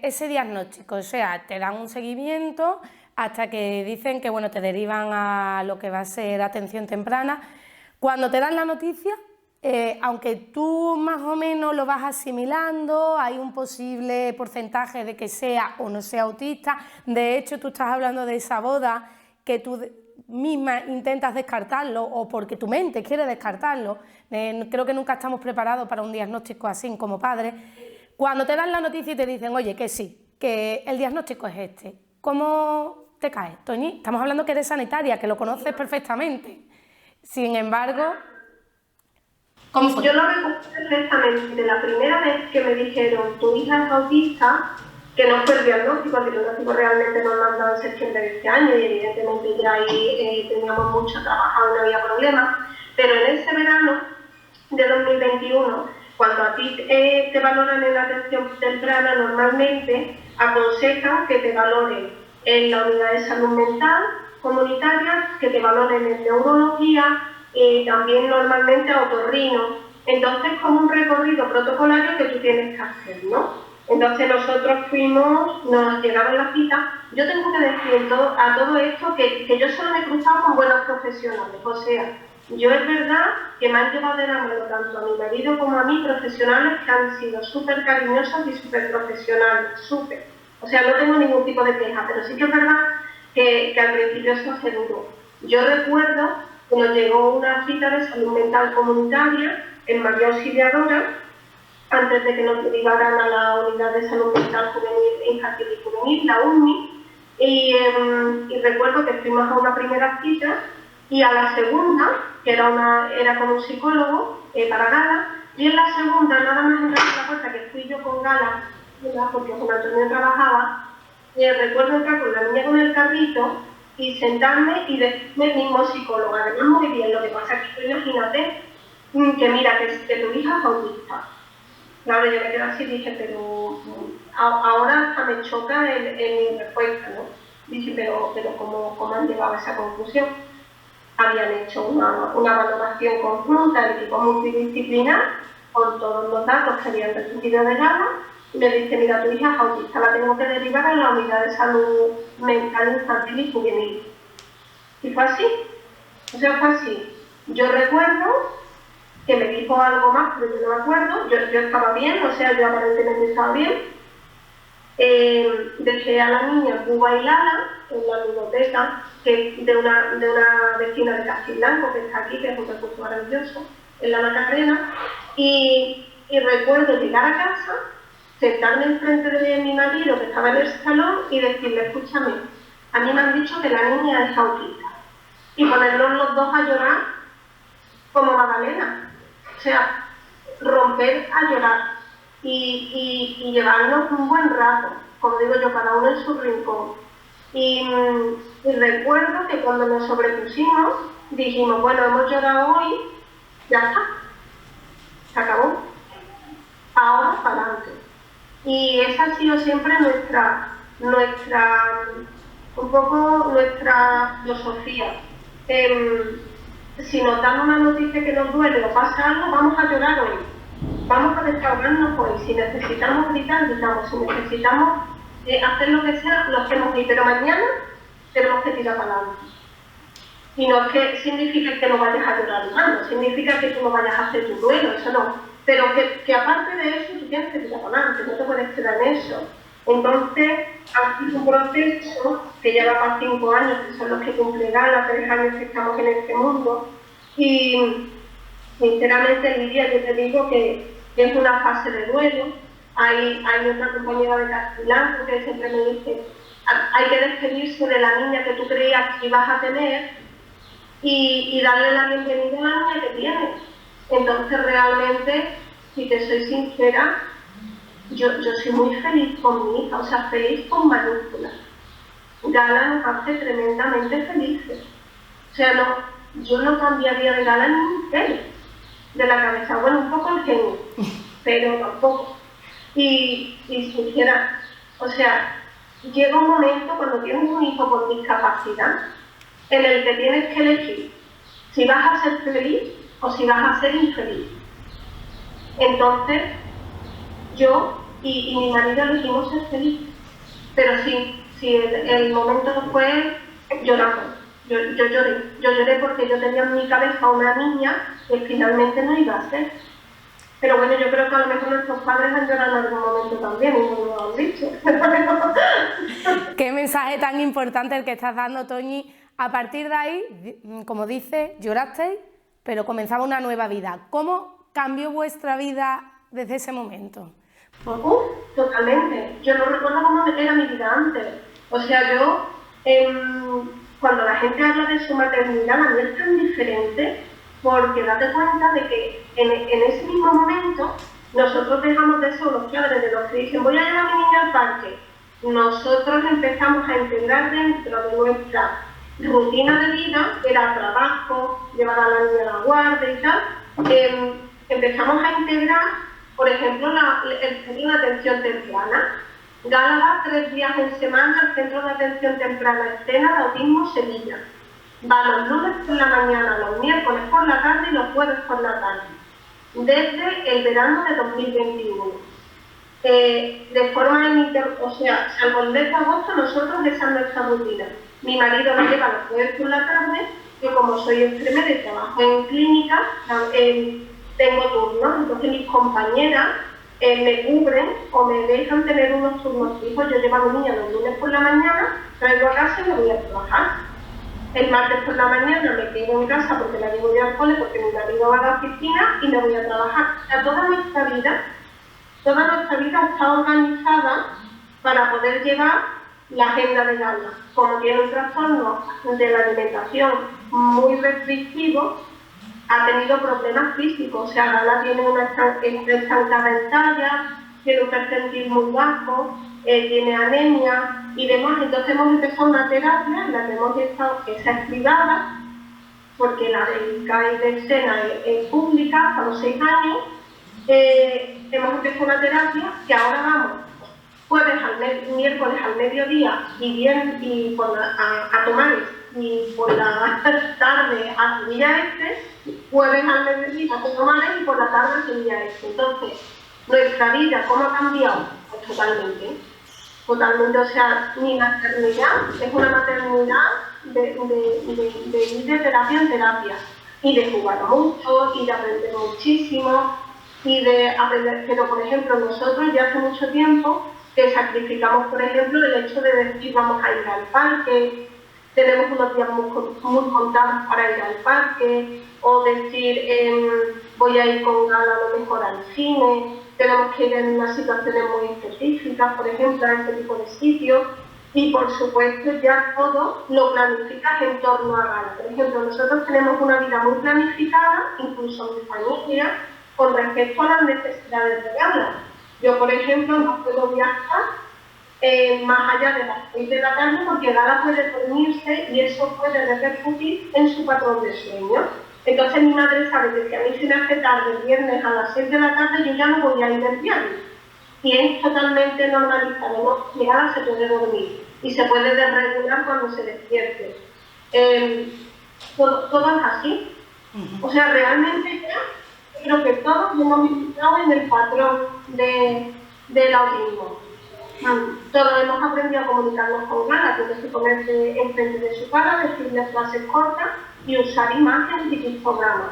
ese diagnóstico? O sea, te dan un seguimiento hasta que dicen que bueno, te derivan a lo que va a ser atención temprana. Cuando te dan la noticia, aunque tú más o menos lo vas asimilando, hay un posible porcentaje de que sea o no sea autista. De hecho, tú estás hablando de esa boda que tú misma intentas descartarlo o porque tu mente quiere descartarlo. Creo que nunca estamos preparados para un diagnóstico así como padres. cuando te dan la noticia y te dicen, oye, que sí, que el diagnóstico es este, ¿cómo te caes, Toñi? Estamos hablando que eres sanitaria, que lo conoces perfectamente. Sin embargo, ¿cómo fue? Yo lo recuerdo perfectamente. La primera vez que me dijeron, tu hija es autista, que no fue el diagnóstico realmente nos lo han dado en septiembre de este año, y evidentemente ya ahí teníamos mucho trabajado y no había problema, pero en ese verano de 2021, cuando a ti te valoran en la atención temprana, normalmente aconsejan que te valoren en la unidad de salud mental comunitaria, que te valoren en neurología, también normalmente a otorrino. Entonces, como un recorrido protocolario que tú tienes que hacer, ¿no? Entonces nosotros fuimos, nos llegaron las citas. Yo tengo que decir a todo esto que yo solo me he cruzado con buenos profesionales, o sea, yo es verdad que me han llevado de la mano tanto a mi marido como a mí profesionales que han sido súper cariñosos y súper profesionales, súper. O sea, no tengo ningún tipo de queja, pero sí que es verdad que al principio eso se duro. Yo recuerdo que nos llegó una cita de salud mental comunitaria en María Auxiliadora, antes de que nos derivaran a la unidad de salud mental juvenil, infantil y juvenil, la UNMI, y recuerdo que fuimos a una primera cita y a la segunda, que era con un psicólogo para Gala, y en la segunda, nada más entrar en la puerta, que fui yo con Gala, porque con Antonio trabajaba, recuerdo entrar con la niña con el carrito y sentarme y decirme el mismo psicólogo, además muy bien, lo que pasa es que tú imagínate que mira, que tu hija es autista. Claro, yo me quedé así y dije, pero ahora hasta me choca en mi respuesta, ¿no? Dije, pero ¿cómo han llegado a esa conclusión? Habían hecho una valoración conjunta, el equipo multidisciplinar, con todos los datos que habían recibido de Gala, y me dice, mira, tu hija es autista, la tengo que derivar a la unidad de salud mental infantil y juvenil. Y fue así, o sea, fue así. Yo recuerdo que me dijo algo más, pero yo no me acuerdo, yo estaba bien, o sea, yo aparentemente estaba bien. Dejé a la niña en Cuba y Lala, en la biblioteca, de una vecina de Castilblanco, que está aquí, que es un recurso maravilloso, en la Macarena, y recuerdo llegar a casa, sentarme enfrente de mi marido, que estaba en el salón, y decirle, escúchame, a mí me han dicho que la niña es autista, y ponernos los dos a llorar como Magdalena. O sea, romper a llorar y llevarnos un buen rato, como digo yo, cada uno en su rincón. Y recuerdo que cuando nos sobrepusimos, dijimos, bueno, hemos llorado hoy, ya está, se acabó, ahora para adelante. Y esa ha sido siempre un poco nuestra filosofía. Si nos dan una noticia que nos duele o pasa algo, vamos a llorar hoy, vamos a descargarnos hoy. Si necesitamos gritar, gritamos. Si necesitamos hacer lo que sea, lo hacemos hoy, pero mañana tenemos que tirar para adelante. Y no es que significa que no vayas a llorar más, no significa que tú no vayas a hacer tu duelo, eso no, pero que aparte de eso tú tienes que tirar para adelante, no te puedes quedar en eso. Entonces, ha sido un proceso que lleva para 5 años, que son los que cumple Gala, 3 años que estamos en este mundo, y sinceramente, Lidia, yo te digo que es una fase de duelo. Hay otra compañera de Castilblanco que siempre me dice, hay que despedirse de la niña que tú creías que ibas a tener y darle la bienvenida a la niña que tienes. Entonces, realmente, si te soy sincera, yo soy muy feliz con mi hija, o sea, feliz con mayúsculas. Gala nos hace tremendamente felices. O sea, yo no cambiaría de Gala ni un pelo de la cabeza. Bueno, un poco el genio, pero tampoco. Y sincera, o sea, llega un momento cuando tienes un hijo con discapacidad en el que tienes que elegir si vas a ser feliz o si vas a ser infeliz. Entonces, yo y mi marido elegimos ser feliz, pero si el momento fue lloramos. Yo lloré porque yo tenía en mi cabeza una niña que finalmente no iba a ser. Pero bueno, yo creo que a lo mejor nuestros padres han llorado en algún momento también, y no lo han dicho. Qué mensaje tan importante el que estás dando, Toñi. A partir de ahí, como dices, llorasteis, pero comenzaba una nueva vida. ¿Cómo cambió vuestra vida desde ese momento? Totalmente. Yo no recuerdo cómo era mi vida antes. O sea, yo, cuando la gente habla de su maternidad, la mía es tan diferente, porque date cuenta de que en ese mismo momento nosotros dejamos de ser los padres de los que dicen voy a llevar a mi niña al parque. Nosotros empezamos a integrar dentro de nuestra rutina de vida, que era trabajo, llevar a la niña a la guardia y tal, empezamos a integrar, por ejemplo, el centro de atención temprana. Gala va 3 días en semana al centro de atención temprana Escena de Autismo Sevilla. Va los lunes por la mañana, los miércoles por la tarde y los jueves por la tarde, desde el verano de 2021. De forma o sea, salvo el mes de agosto, nosotros esa es nuestra rutina. Mi marido la lleva los jueves por la tarde, yo como soy enfermera y trabajo en clínica, tengo turnos, entonces mis compañeras me cubren o me dejan tener unos turnos fijos. Yo llevo a mi niña los lunes por la mañana, traigo a casa y me voy a trabajar. El martes por la mañana me quedo en casa porque la llevo ya al cole, porque mi marido va a la oficina y me voy a trabajar. O sea, toda nuestra vida está organizada para poder llevar la agenda de Gala. Como tiene un trastorno de la alimentación muy restrictivo, ha tenido problemas físicos. O sea, Gala tiene una estancada en talla, tiene un percentil muy bajo, tiene anemia y demás. Entonces hemos empezado una terapia en la que hemos estado, esa es privada, porque la del CAI de Escena es pública, hasta los 6 años. Hemos empezado una terapia que ahora vamos miércoles al mediodía y a Tomares, y por la tarde a Sevilla Este, jueves al mediodía a Tomares y por la tarde a Sevilla Este. Entonces, nuestra vida, ¿cómo ha cambiado? Pues totalmente. O sea, mi maternidad es una maternidad de ir de terapia en terapia y de jugar mucho y de aprender muchísimo y de aprender. Pero, por ejemplo, nosotros ya hace mucho tiempo que sacrificamos, por ejemplo, el hecho de decir vamos a ir al parque, tenemos unos días muy contados para ir al parque, o decir voy a ir con Gala a lo mejor al cine, tenemos que ir en unas situaciones muy específicas, por ejemplo, a este tipo de sitios, y por supuesto ya todo lo planificas en torno a Gala. Por ejemplo, nosotros tenemos una vida muy planificada, incluso mi familia, con respecto a las necesidades de Gala. Yo, por ejemplo, no puedo viajar más allá de las 6 de la tarde porque Gala puede dormirse y eso puede repercutir en su patrón de sueño. Entonces mi madre sabe que si a mí se me hace tarde el viernes a las 6 de la tarde, yo ya no voy a ir el viernes. Y es totalmente normalizado, ¿no? Mi Gala se puede dormir y se puede desregular cuando se despierte. Todo es así. O sea, realmente ya creo que todos hemos entrado en el patrón del autismo. Todos hemos aprendido a comunicarnos con Gala, tienes que ponerte enfrente de su cara, decirle frases cortas y usar imágenes y pictogramas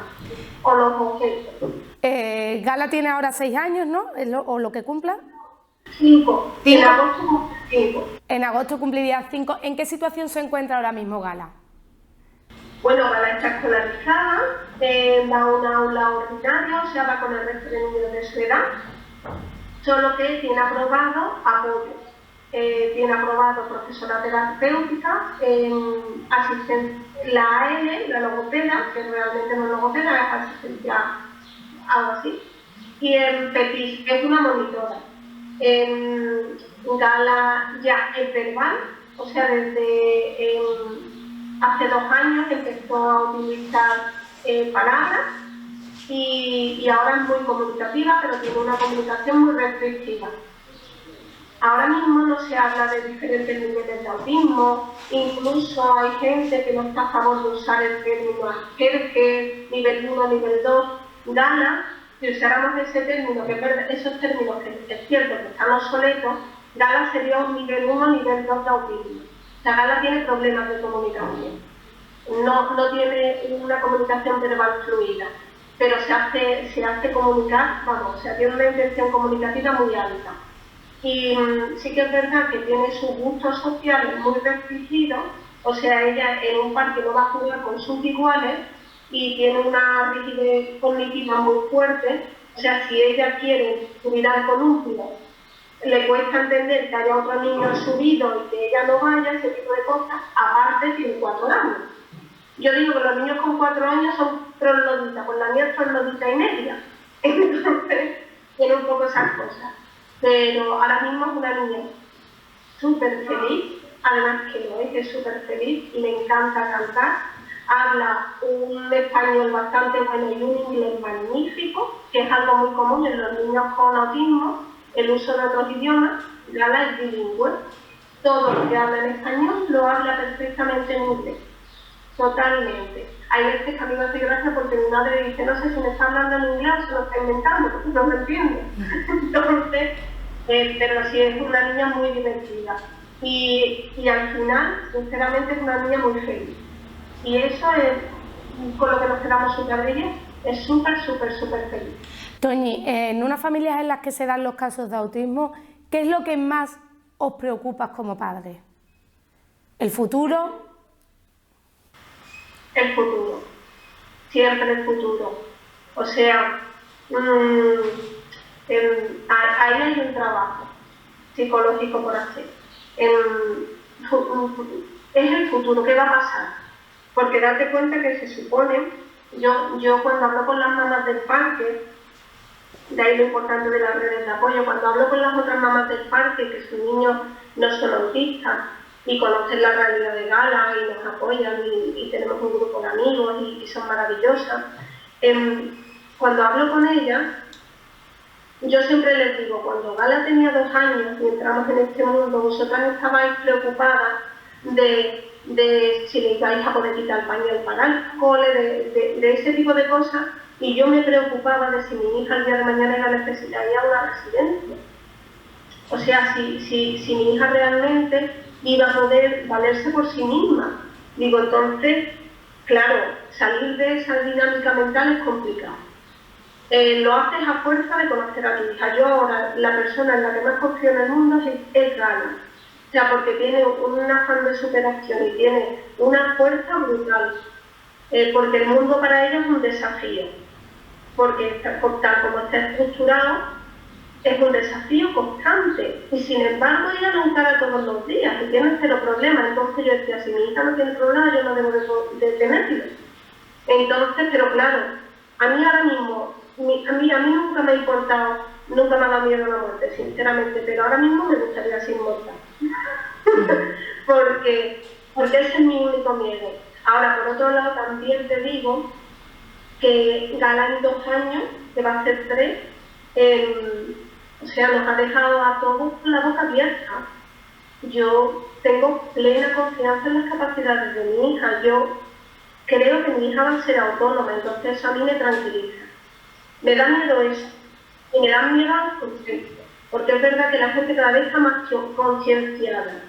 o los objetos. Gala tiene ahora 6 años, ¿no? ¿O lo que cumpla? 5. En agosto cumple 5. En agosto cumpliría 5. ¿En qué situación se encuentra ahora mismo Gala? Bueno, Gala está escolarizada, va a un aula ordinaria, o sea, va con el resto de niños de su edad, solo que tiene aprobado apoyo. Tiene aprobado profesora terapéutica, la AL, la logopeda, que realmente no es logopeda, es asistencia, algo así, y en PETIS, que es una monitora. Gala ya es verbal, o sea, desde hace 2 años empezó a utilizar palabras y ahora es muy comunicativa, pero tiene una comunicación muy restrictiva. Ahora mismo no se habla de diferentes niveles de autismo, incluso hay gente que no está a favor de usar el término Asperger, nivel 1, nivel 2. Gala, si usáramos ese término, que es verdad, esos términos que es cierto que están obsoletos, Gala sería un nivel 1, nivel 2 de autismo. O sea, Gala tiene problemas de comunicación. No tiene una comunicación verbal fluida, pero se hace comunicar, vamos, o sea, tiene una intención comunicativa muy alta. Y sí que es verdad que tiene sus gustos sociales muy restringidos, o sea, ella en un parque no va a jugar con sus iguales y tiene una rigidez cognitiva muy fuerte, O sea, si ella quiere subir al columpio, le cuesta entender que haya otro niño subido y que ella no vaya, ese tipo de cosas, aparte tiene 4 años. Yo digo que los niños con 4 años son trogloditas, pues la mía es troglodita y media. Entonces, tiene un poco esas cosas. Pero ahora mismo es una niña súper feliz, además que lo es súper feliz y le encanta cantar. Habla un español bastante bueno y un inglés magnífico, que es algo muy común en los niños con autismo, el uso de otros idiomas. Gala es bilingüe. Todo lo que habla en español lo habla perfectamente en inglés. Totalmente. Hay veces que a mí me hace gracia porque mi madre dice, no sé si me está hablando en inglés o se lo está inventando, porque no lo entiendo. Entonces, pero sí es una niña muy divertida. Y al final, sinceramente, es una niña muy feliz. Y eso es con lo que nos quedamos súper de ella, es súper feliz. Toñi, en unas familias en las que se dan los casos de autismo, ¿qué es lo que más os preocupa como padres? ¿El futuro? El futuro, siempre el futuro. O sea, ahí hay un trabajo psicológico por hacer. Es el futuro, ¿qué va a pasar? Porque date cuenta que se supone, yo cuando hablo con las mamás del parque, de ahí lo importante de las redes de apoyo, cuando hablo con las otras mamás del parque, que sus niños no son autistas, y conocen la realidad de Gala y nos apoyan y tenemos un grupo de amigos y son maravillosas. Cuando hablo con ellas, yo siempre les digo, cuando Gala tenía 2 años y entramos en este mundo, vosotras estabais preocupadas de si le ibais a poder quitar el pañal para el cole, de ese tipo de cosas, y yo me preocupaba de si mi hija el día de mañana iba a necesitar ir a una residencia. O sea, si mi hija realmente iba a poder valerse por sí misma. Digo, entonces, claro, salir de esa dinámica mental es complicado. Lo haces a fuerza de conocer a tu hija. Yo ahora, la persona en la que más confío en el mundo es Gala. O sea, porque tiene un afán de superación y tiene una fuerza brutal. Porque el mundo para ella es un desafío. Porque tal como está estructurado, es un desafío constante y sin embargo ella lo encara todos los días y tiene 0 problemas. Entonces yo decía, si mi hija no tiene problemas, yo no debo de tenerlo. Entonces, pero claro, a mí ahora mismo, a mí nunca me ha importado, nunca me ha dado miedo la muerte, sinceramente, pero ahora mismo me gustaría ser inmortal. porque ese es mi único miedo. Ahora, por otro lado, también te digo que Gala en 2 años, que va a ser 3, o sea, nos ha dejado a todos con la boca abierta. Yo tengo plena confianza en las capacidades de mi hija. Yo creo que mi hija va a ser autónoma, entonces eso a mí me tranquiliza. Me da miedo eso. Y me da miedo a la conciencia. Porque es verdad que la gente cada vez está más concienciada.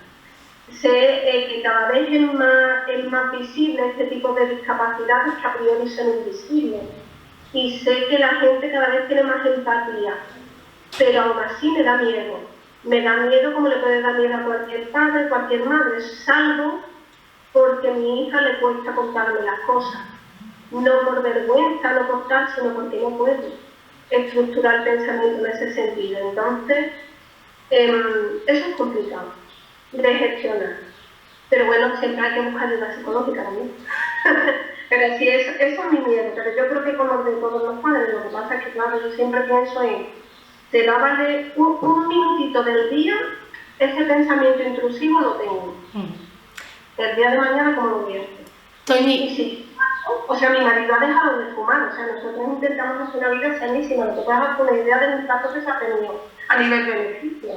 Sé que cada vez es más visible este tipo de discapacidades que a priori son invisibles. Y sé que la gente cada vez tiene más empatía. Pero aún así me da miedo. Me da miedo como le puede dar miedo a cualquier padre, cualquier madre, salvo porque a mi hija le cuesta contarme las cosas. No por vergüenza, no por tal, sino porque no puedo estructurar el pensamiento en ese sentido. Entonces, eso es complicado de gestionar. Pero bueno, siempre hay que buscar ayuda psicológica también. Pero sí, eso es mi miedo. Pero yo creo que como de todos los padres, lo que pasa es que, claro, yo siempre pienso en te va a valer un minutito del día, ese pensamiento intrusivo lo tengo. El día de mañana, como lo viernes. Y sí, o sea, mi marido ha dejado de fumar, o sea, nosotros intentamos hacer una vida sanísima, lo que puedas hacer una idea del impacto que se ha tenido a nivel beneficio.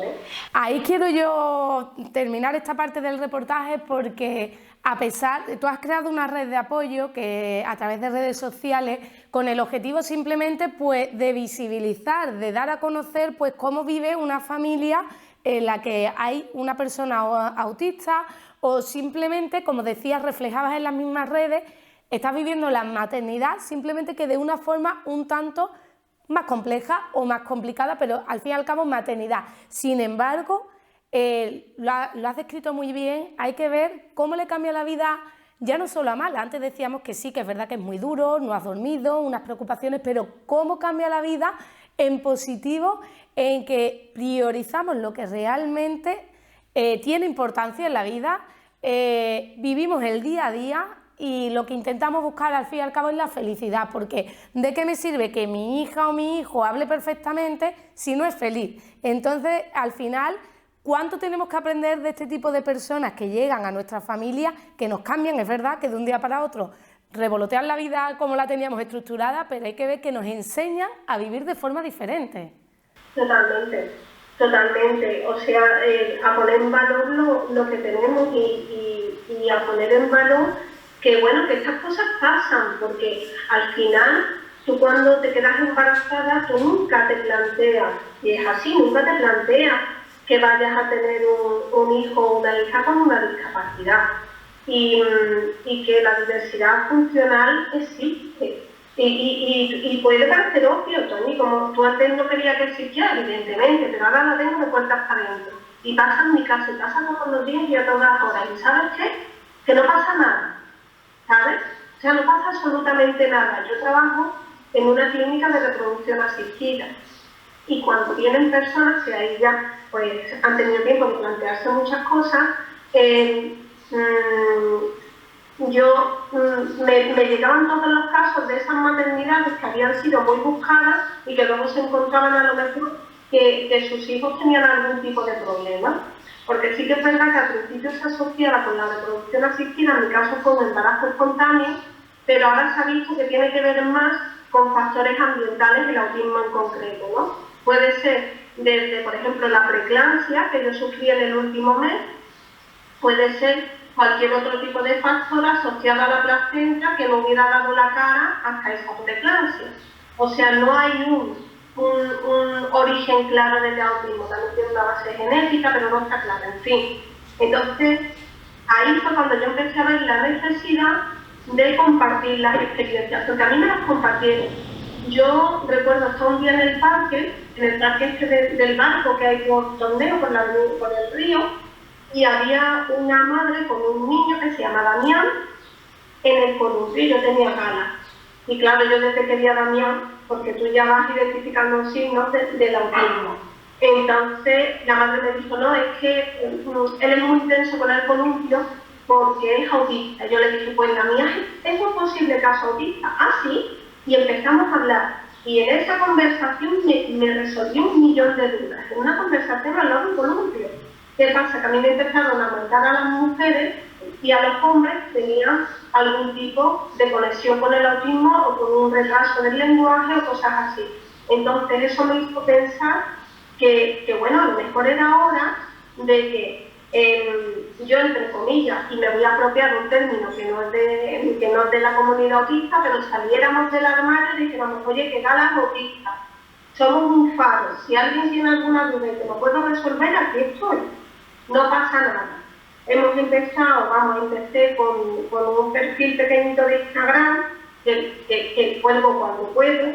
Ahí quiero yo terminar esta parte del reportaje porque a pesar de tú has creado una red de apoyo que a través de redes sociales con el objetivo simplemente pues de visibilizar, de dar a conocer pues cómo vive una familia en la que hay una persona autista o simplemente, como decías, reflejabas en las mismas redes, estás viviendo la maternidad simplemente que de una forma un tanto más compleja o más complicada, pero al fin y al cabo maternidad. Sin embargo, lo has descrito muy bien, hay que ver cómo le cambia la vida ya no solo a Mala. Antes decíamos que sí, que es verdad que es muy duro, no has dormido, unas preocupaciones, pero cómo cambia la vida en positivo, en que priorizamos lo que realmente tiene importancia en la vida, vivimos el día a día y lo que intentamos buscar al fin y al cabo es la felicidad, porque ¿de qué me sirve que mi hija o mi hijo hable perfectamente si no es feliz? Entonces, al final, ¿cuánto tenemos que aprender de este tipo de personas que llegan a nuestra familia, que nos cambian? Es verdad que de un día para otro revolotean la vida como la teníamos estructurada, pero hay que ver que nos enseñan a vivir de forma diferente. Totalmente, totalmente. O sea, a poner en valor lo que tenemos y a poner en valor que, bueno, que estas cosas pasan, porque al final tú cuando te quedas embarazada, tú nunca te planteas, y es así, nunca te planteas que vayas a tener un hijo o una hija con una discapacidad. Y que la diversidad funcional existe. Y puede parecer obvio, Tony, como tú antes no querías que existiera, evidentemente, pero ahora la tengo de puertas para adentro. Y pasa en mi casa, y pasa todos los días y a todas horas. ¿Y sabes qué? Que no pasa nada, ¿sabes? O sea, no pasa absolutamente nada. Yo trabajo en una clínica de reproducción asistida. Y cuando vienen personas que ahí ya pues, han tenido tiempo de plantearse muchas cosas, me llegaban todos los casos de esas maternidades que habían sido muy buscadas y que luego se encontraban a lo mejor que sus hijos tenían algún tipo de problema. Porque sí que es verdad que al principio se asociaba con la reproducción asistida, en mi caso con el embarazo espontáneo, pero ahora se ha visto que tiene que ver más con factores ambientales, el autismo en concreto, ¿no? Puede ser desde, por ejemplo, la preeclampsia, que yo sufrí en el último mes, puede ser cualquier otro tipo de factor asociado a la placenta que no hubiera dado la cara hasta esa preeclampsia. O sea, no hay un origen claro del autismo, también tiene una base genética, pero no está clara, en fin. Entonces, ahí fue cuando yo empecé a ver la necesidad de compartir las experiencias, porque a mí me las compartieron. Yo recuerdo hasta un día en el parque este del barco que hay por Tondeo, por el río, y había una madre con un niño que se llama Damián en el columpio. Yo tenía galas. Y claro, yo desde que vi a Damián, porque tú ya vas identificando signos del autismo. Entonces la madre me dijo, no, es que él es muy intenso con el columpio porque es autista. Yo le dije, pues la mía es un posible caso autista. Ah, sí. Y empezamos a hablar. Y en esa conversación me resolvió 1.000.000 de dudas. En una conversación al lado del columpio. ¿Qué pasa? Que a mí me empezaron a montar a las mujeres y a los hombres tenían algún tipo de conexión con el autismo o con un retraso del lenguaje o cosas así. Entonces eso me hizo pensar que bueno, a lo mejor era hora de que yo, entre comillas, y me voy a apropiar un término que no es de la comunidad autista, pero saliéramos del armario y dijéramos, oye, que Gala es autista. Somos un faro. Si alguien tiene alguna duda y que no puedo resolver, aquí estoy. No pasa nada. Empecé con un perfil pequeñito de Instagram que cuelgo cuando puedo,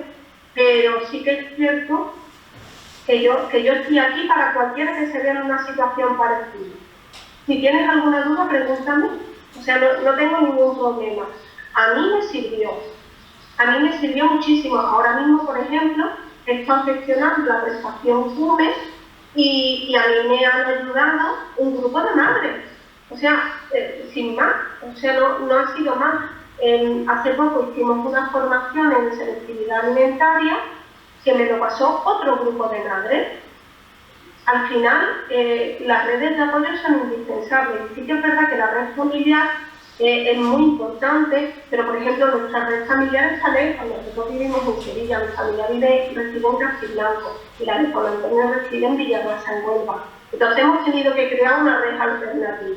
pero sí que es cierto que yo estoy aquí para cualquiera que se vea en una situación parecida. Si tienes alguna duda, pregúntame. O sea, no tengo ningún problema. A mí me sirvió muchísimo. Ahora mismo, por ejemplo, he estado gestionando la prestación FUME y a mí me han ayudado un grupo de madres. O sea, sin más. O sea, no ha sido más. Hace poco hicimos una formación en selectividad alimentaria que me lo pasó otro grupo de madres. Al final, las redes de apoyo son indispensables. Sí que es verdad que la red familiar es muy importante, pero por ejemplo nuestra red familiar está lejos. Nosotros vivimos en Sevilla, mi familia reside en Castiblanco y la de Juan Antonio reside en Villarrosa, en Huelva. Entonces hemos tenido que crear una red alternativa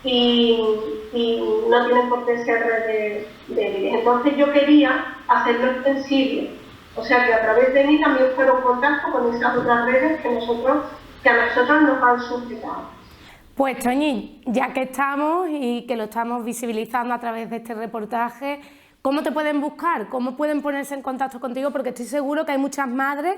y no tienen por qué ser redes débiles. Entonces yo quería hacerlo extensible. O sea que a través de mí también fueron contacto con esas otras redes que a nosotros nos han suscitado. Pues Toñi, ya que estamos y que lo estamos visibilizando a través de este reportaje, ¿cómo te pueden buscar? ¿Cómo pueden ponerse en contacto contigo? Porque estoy seguro que hay muchas madres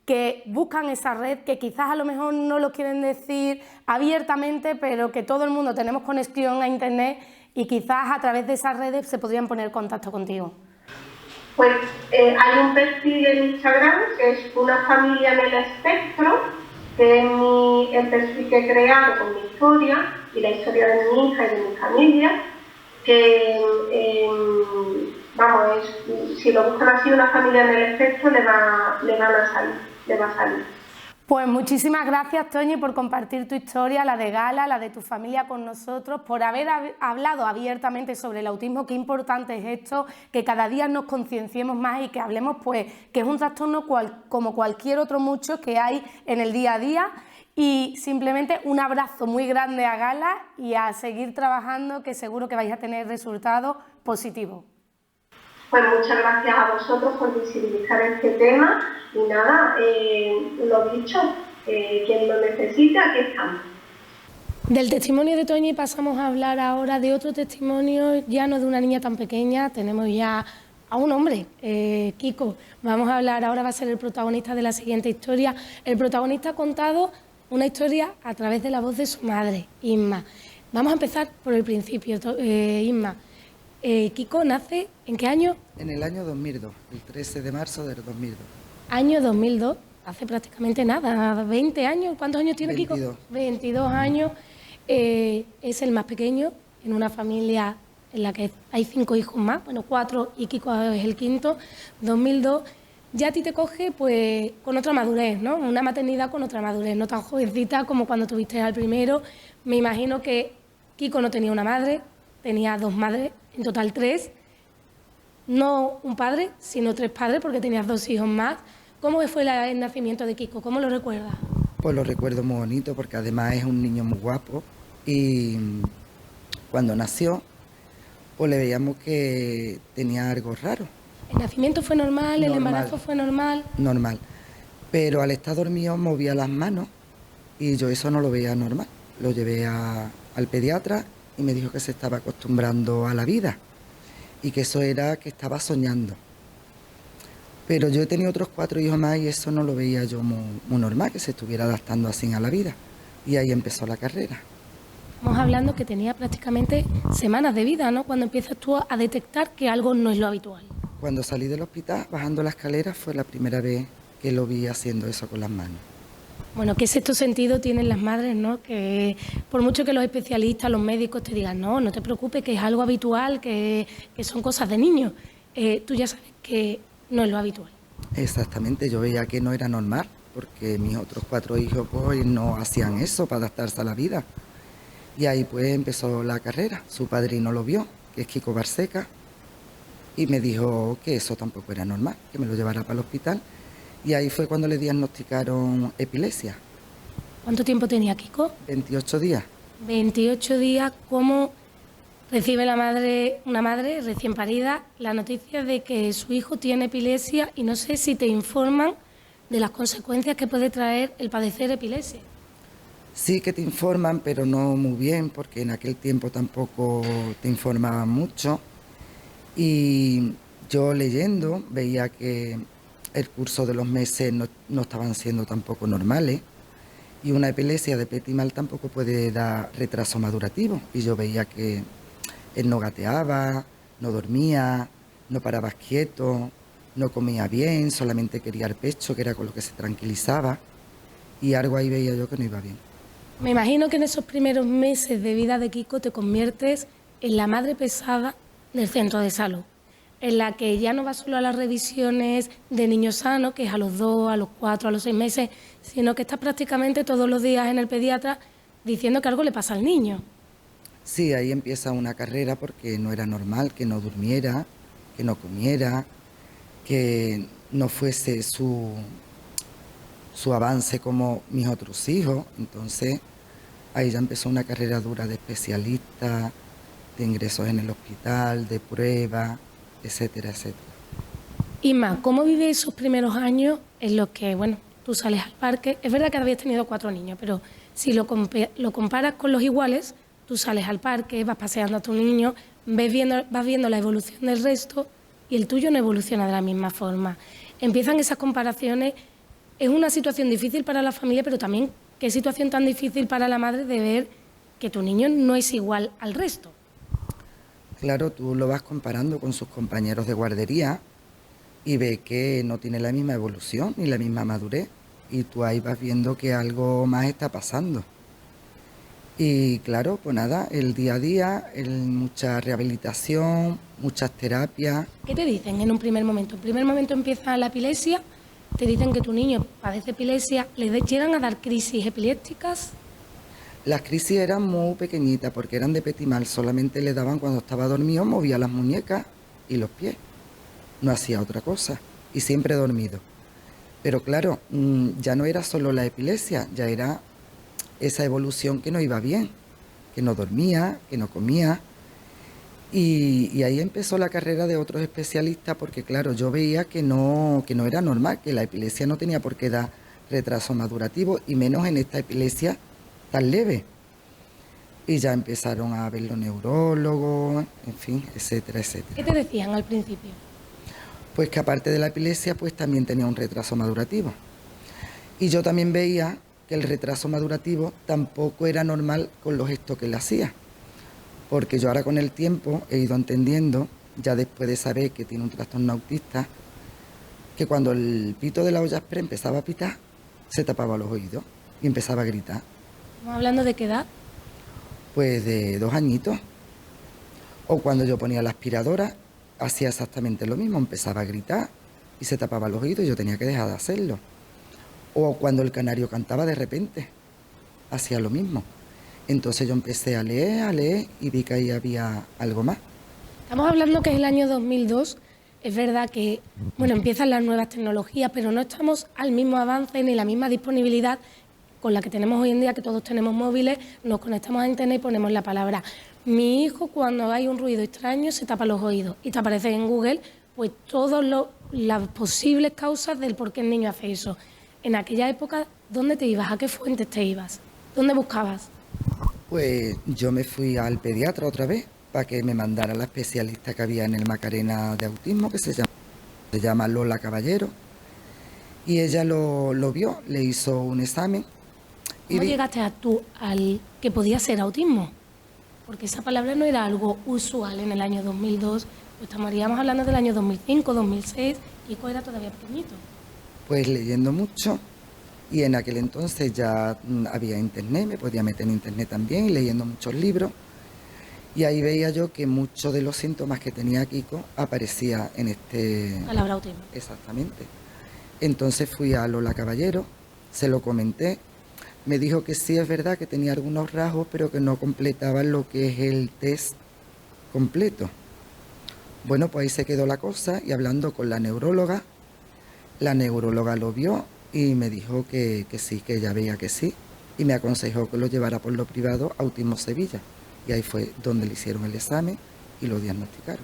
que buscan esa red, que quizás a lo mejor no lo quieren decir abiertamente, pero que todo el mundo tenemos conexión a internet y quizás a través de esas redes se podrían poner en contacto contigo. Pues hay un perfil en Instagram que es Una familia en el espectro, que es el perfil que he creado con mi historia y la historia de mi hija y de mi familia, que vamos, si lo buscan así, Una familia en el espectro, le va a salir. Pues muchísimas gracias, Toñi, por compartir tu historia, la de Gala, la de tu familia con nosotros, por haber hablado abiertamente sobre el autismo. Qué importante es esto, que cada día nos concienciemos más y que hablemos, pues, que es un trastorno como cualquier otro mucho que hay en el día a día. Y simplemente un abrazo muy grande a Gala y a seguir trabajando, que seguro que vais a tener resultados positivos. Pues muchas gracias a vosotros por visibilizar este tema y nada, lo dicho, quien lo necesite, aquí estamos. Del testimonio de Toñi pasamos a hablar ahora de otro testimonio, ya no de una niña tan pequeña, tenemos ya a un hombre, Kiko. Vamos a hablar, ahora va a ser el protagonista de la siguiente historia. El protagonista ha contado una historia a través de la voz de su madre, Inma. Vamos a empezar por el principio, Inma. Kiko nace, ¿en qué año? En el año 2002, el 13 de marzo del 2002. Año 2002, hace prácticamente nada, 20 años. ¿Cuántos años tiene 22. Kiko? 22 años. Es el más pequeño en una familia en la que hay 5 hijos más, bueno, 4 y Kiko es el quinto. 2002, ya a ti te coge pues con otra madurez, ¿no? Una maternidad con otra madurez, no tan jovencita como cuando tuviste al primero. Me imagino que Kiko no tenía una madre, tenía 2 madres, en total 3. No un padre, sino 3 padres, porque tenías 2 hijos más. ¿Cómo fue el nacimiento de Kiko? ¿Cómo lo recuerdas? Pues lo recuerdo muy bonito, porque además es un niño muy guapo. Y cuando nació, pues le veíamos que tenía algo raro. ¿El nacimiento fue normal? ¿El embarazo fue normal? Normal. Pero al estar dormido movía las manos y yo eso no lo veía normal. Lo llevé al pediatra y me dijo que se estaba acostumbrando a la vida y que eso era que estaba soñando. Pero yo he tenido otros 4 hijos más y eso no lo veía yo muy normal, que se estuviera adaptando así a la vida. Y ahí empezó la carrera. Estamos hablando que tenía prácticamente semanas de vida, ¿no? Cuando empiezas tú a detectar que algo no es lo habitual. Cuando salí del hospital, bajando la escalera, fue la primera vez que lo vi haciendo eso con las manos. Bueno, qué sexto sentido tienen las madres, ¿no? Que por mucho que los especialistas, los médicos te digan, no te preocupes, que es algo habitual, que son cosas de niños, tú ya sabes que no es lo habitual. Exactamente, yo veía que no era normal, porque mis otros 4 hijos pues no hacían eso para adaptarse a la vida. Y ahí pues empezó la carrera. Su padrino lo vio, que es Kiko Barseca, y me dijo que eso tampoco era normal, que me lo llevara para el hospital. Y ahí fue cuando le diagnosticaron epilepsia. ¿Cuánto tiempo tenía Kiko? 28 días. 28 días, ¿cómo recibe una madre recién parida la noticia de que su hijo tiene epilepsia? Y no sé si te informan de las consecuencias que puede traer el padecer epilepsia. Sí que te informan, pero no muy bien, porque en aquel tiempo tampoco te informaban mucho. Y yo leyendo veía que el curso de los meses no estaban siendo tampoco normales. Y una epilepsia de petit mal tampoco puede dar retraso madurativo. Y yo veía que él no gateaba, no dormía, no paraba quieto, no comía bien, solamente quería el pecho, que era con lo que se tranquilizaba. Y algo ahí veía yo que no iba bien. Me imagino que en esos primeros meses de vida de Kiko te conviertes en la madre pesada del centro de salud, en la que ya no va solo a las revisiones de niños sanos, que es a los 2, a los 4, a los 6 meses, sino que estás prácticamente todos los días en el pediatra diciendo que algo le pasa al niño. Sí, ahí empieza una carrera porque no era normal que no durmiera, que no comiera, que no fuese su avance como mis otros hijos. Entonces ahí ya empezó una carrera dura de especialista, de ingresos en el hospital, de pruebas, etcétera, etcétera. Inma, ¿cómo vives esos primeros años en los que, bueno, tú sales al parque? Es verdad que habías tenido 4 niños, pero si lo comparas con los iguales, tú sales al parque, vas paseando a tu niño, vas viendo la evolución del resto y el tuyo no evoluciona de la misma forma. Empiezan esas comparaciones. Es una situación difícil para la familia, pero también qué situación tan difícil para la madre de ver que tu niño no es igual al resto. Claro, tú lo vas comparando con sus compañeros de guardería y ve que no tiene la misma evolución ni la misma madurez. Y tú ahí vas viendo que algo más está pasando. Y claro, pues nada, el día a día, mucha rehabilitación, muchas terapias. ¿Qué te dicen en un primer momento? En primer momento empieza la epilepsia, te dicen que tu niño padece epilepsia, llegan a dar crisis epilépticas. Las crisis eran muy pequeñitas porque eran de petimal, solamente le daban cuando estaba dormido, movía las muñecas y los pies, no hacía otra cosa y siempre dormido. Pero claro, ya no era solo la epilepsia, ya era esa evolución que no iba bien, que no dormía, que no comía. Y ahí empezó la carrera de otros especialistas porque claro, yo veía que no era normal, que la epilepsia no tenía por qué dar retraso madurativo y menos en esta epilepsia tan leve. Y ya empezaron a ver los neurólogos, en fin, etcétera, etcétera. ¿Qué te decían al principio? Pues que aparte de la epilepsia, pues también tenía un retraso madurativo. Y yo también veía que el retraso madurativo tampoco era normal con los gestos que le hacía. Porque yo ahora con el tiempo he ido entendiendo, ya después de saber que tiene un trastorno autista, que cuando el pito de la olla express empezaba a pitar, se tapaba los oídos y empezaba a gritar. ¿Estamos hablando de qué edad? Pues de 2 añitos. O cuando yo ponía la aspiradora, hacía exactamente lo mismo, empezaba a gritar y se tapaba los oídos y yo tenía que dejar de hacerlo. O cuando el canario cantaba de repente, hacía lo mismo. Entonces yo empecé a leer y vi que ahí había algo más. Estamos hablando que es el año 2002. Es verdad que, bueno, empiezan las nuevas tecnologías, pero no estamos al mismo avance ni la misma disponibilidad con la que tenemos hoy en día, que todos tenemos móviles, nos conectamos a internet y ponemos la palabra. Mi hijo, cuando hay un ruido extraño, se tapa los oídos y te aparece en Google pues todas las posibles causas del por qué el niño hace eso. En aquella época, ¿dónde te ibas? ¿A qué fuentes te ibas? ¿Dónde buscabas? Pues yo me fui al pediatra otra vez para que me mandara la especialista que había en el Macarena de autismo, que se llama Lola Caballero, y ella lo vio, le hizo un examen. ¿Cómo llegaste al que podía ser autismo? Porque esa palabra no era algo usual en el año 2002, pues estaríamos hablando del año 2005, 2006, Kiko era todavía pequeñito. Pues leyendo mucho, y en aquel entonces ya había internet, me podía meter en internet también, y leyendo muchos libros, y ahí veía yo que muchos de los síntomas que tenía Kiko aparecía en este... Palabra autismo. Exactamente. Entonces fui a Lola Caballero, se lo comenté, me dijo que sí es verdad que tenía algunos rasgos, pero que no completaban lo que es el test completo. Bueno, pues ahí se quedó la cosa y hablando con la neuróloga lo vio y me dijo que sí, que ella veía que sí, y me aconsejó que lo llevara por lo privado a Autismo Sevilla. Y ahí fue donde le hicieron el examen y lo diagnosticaron.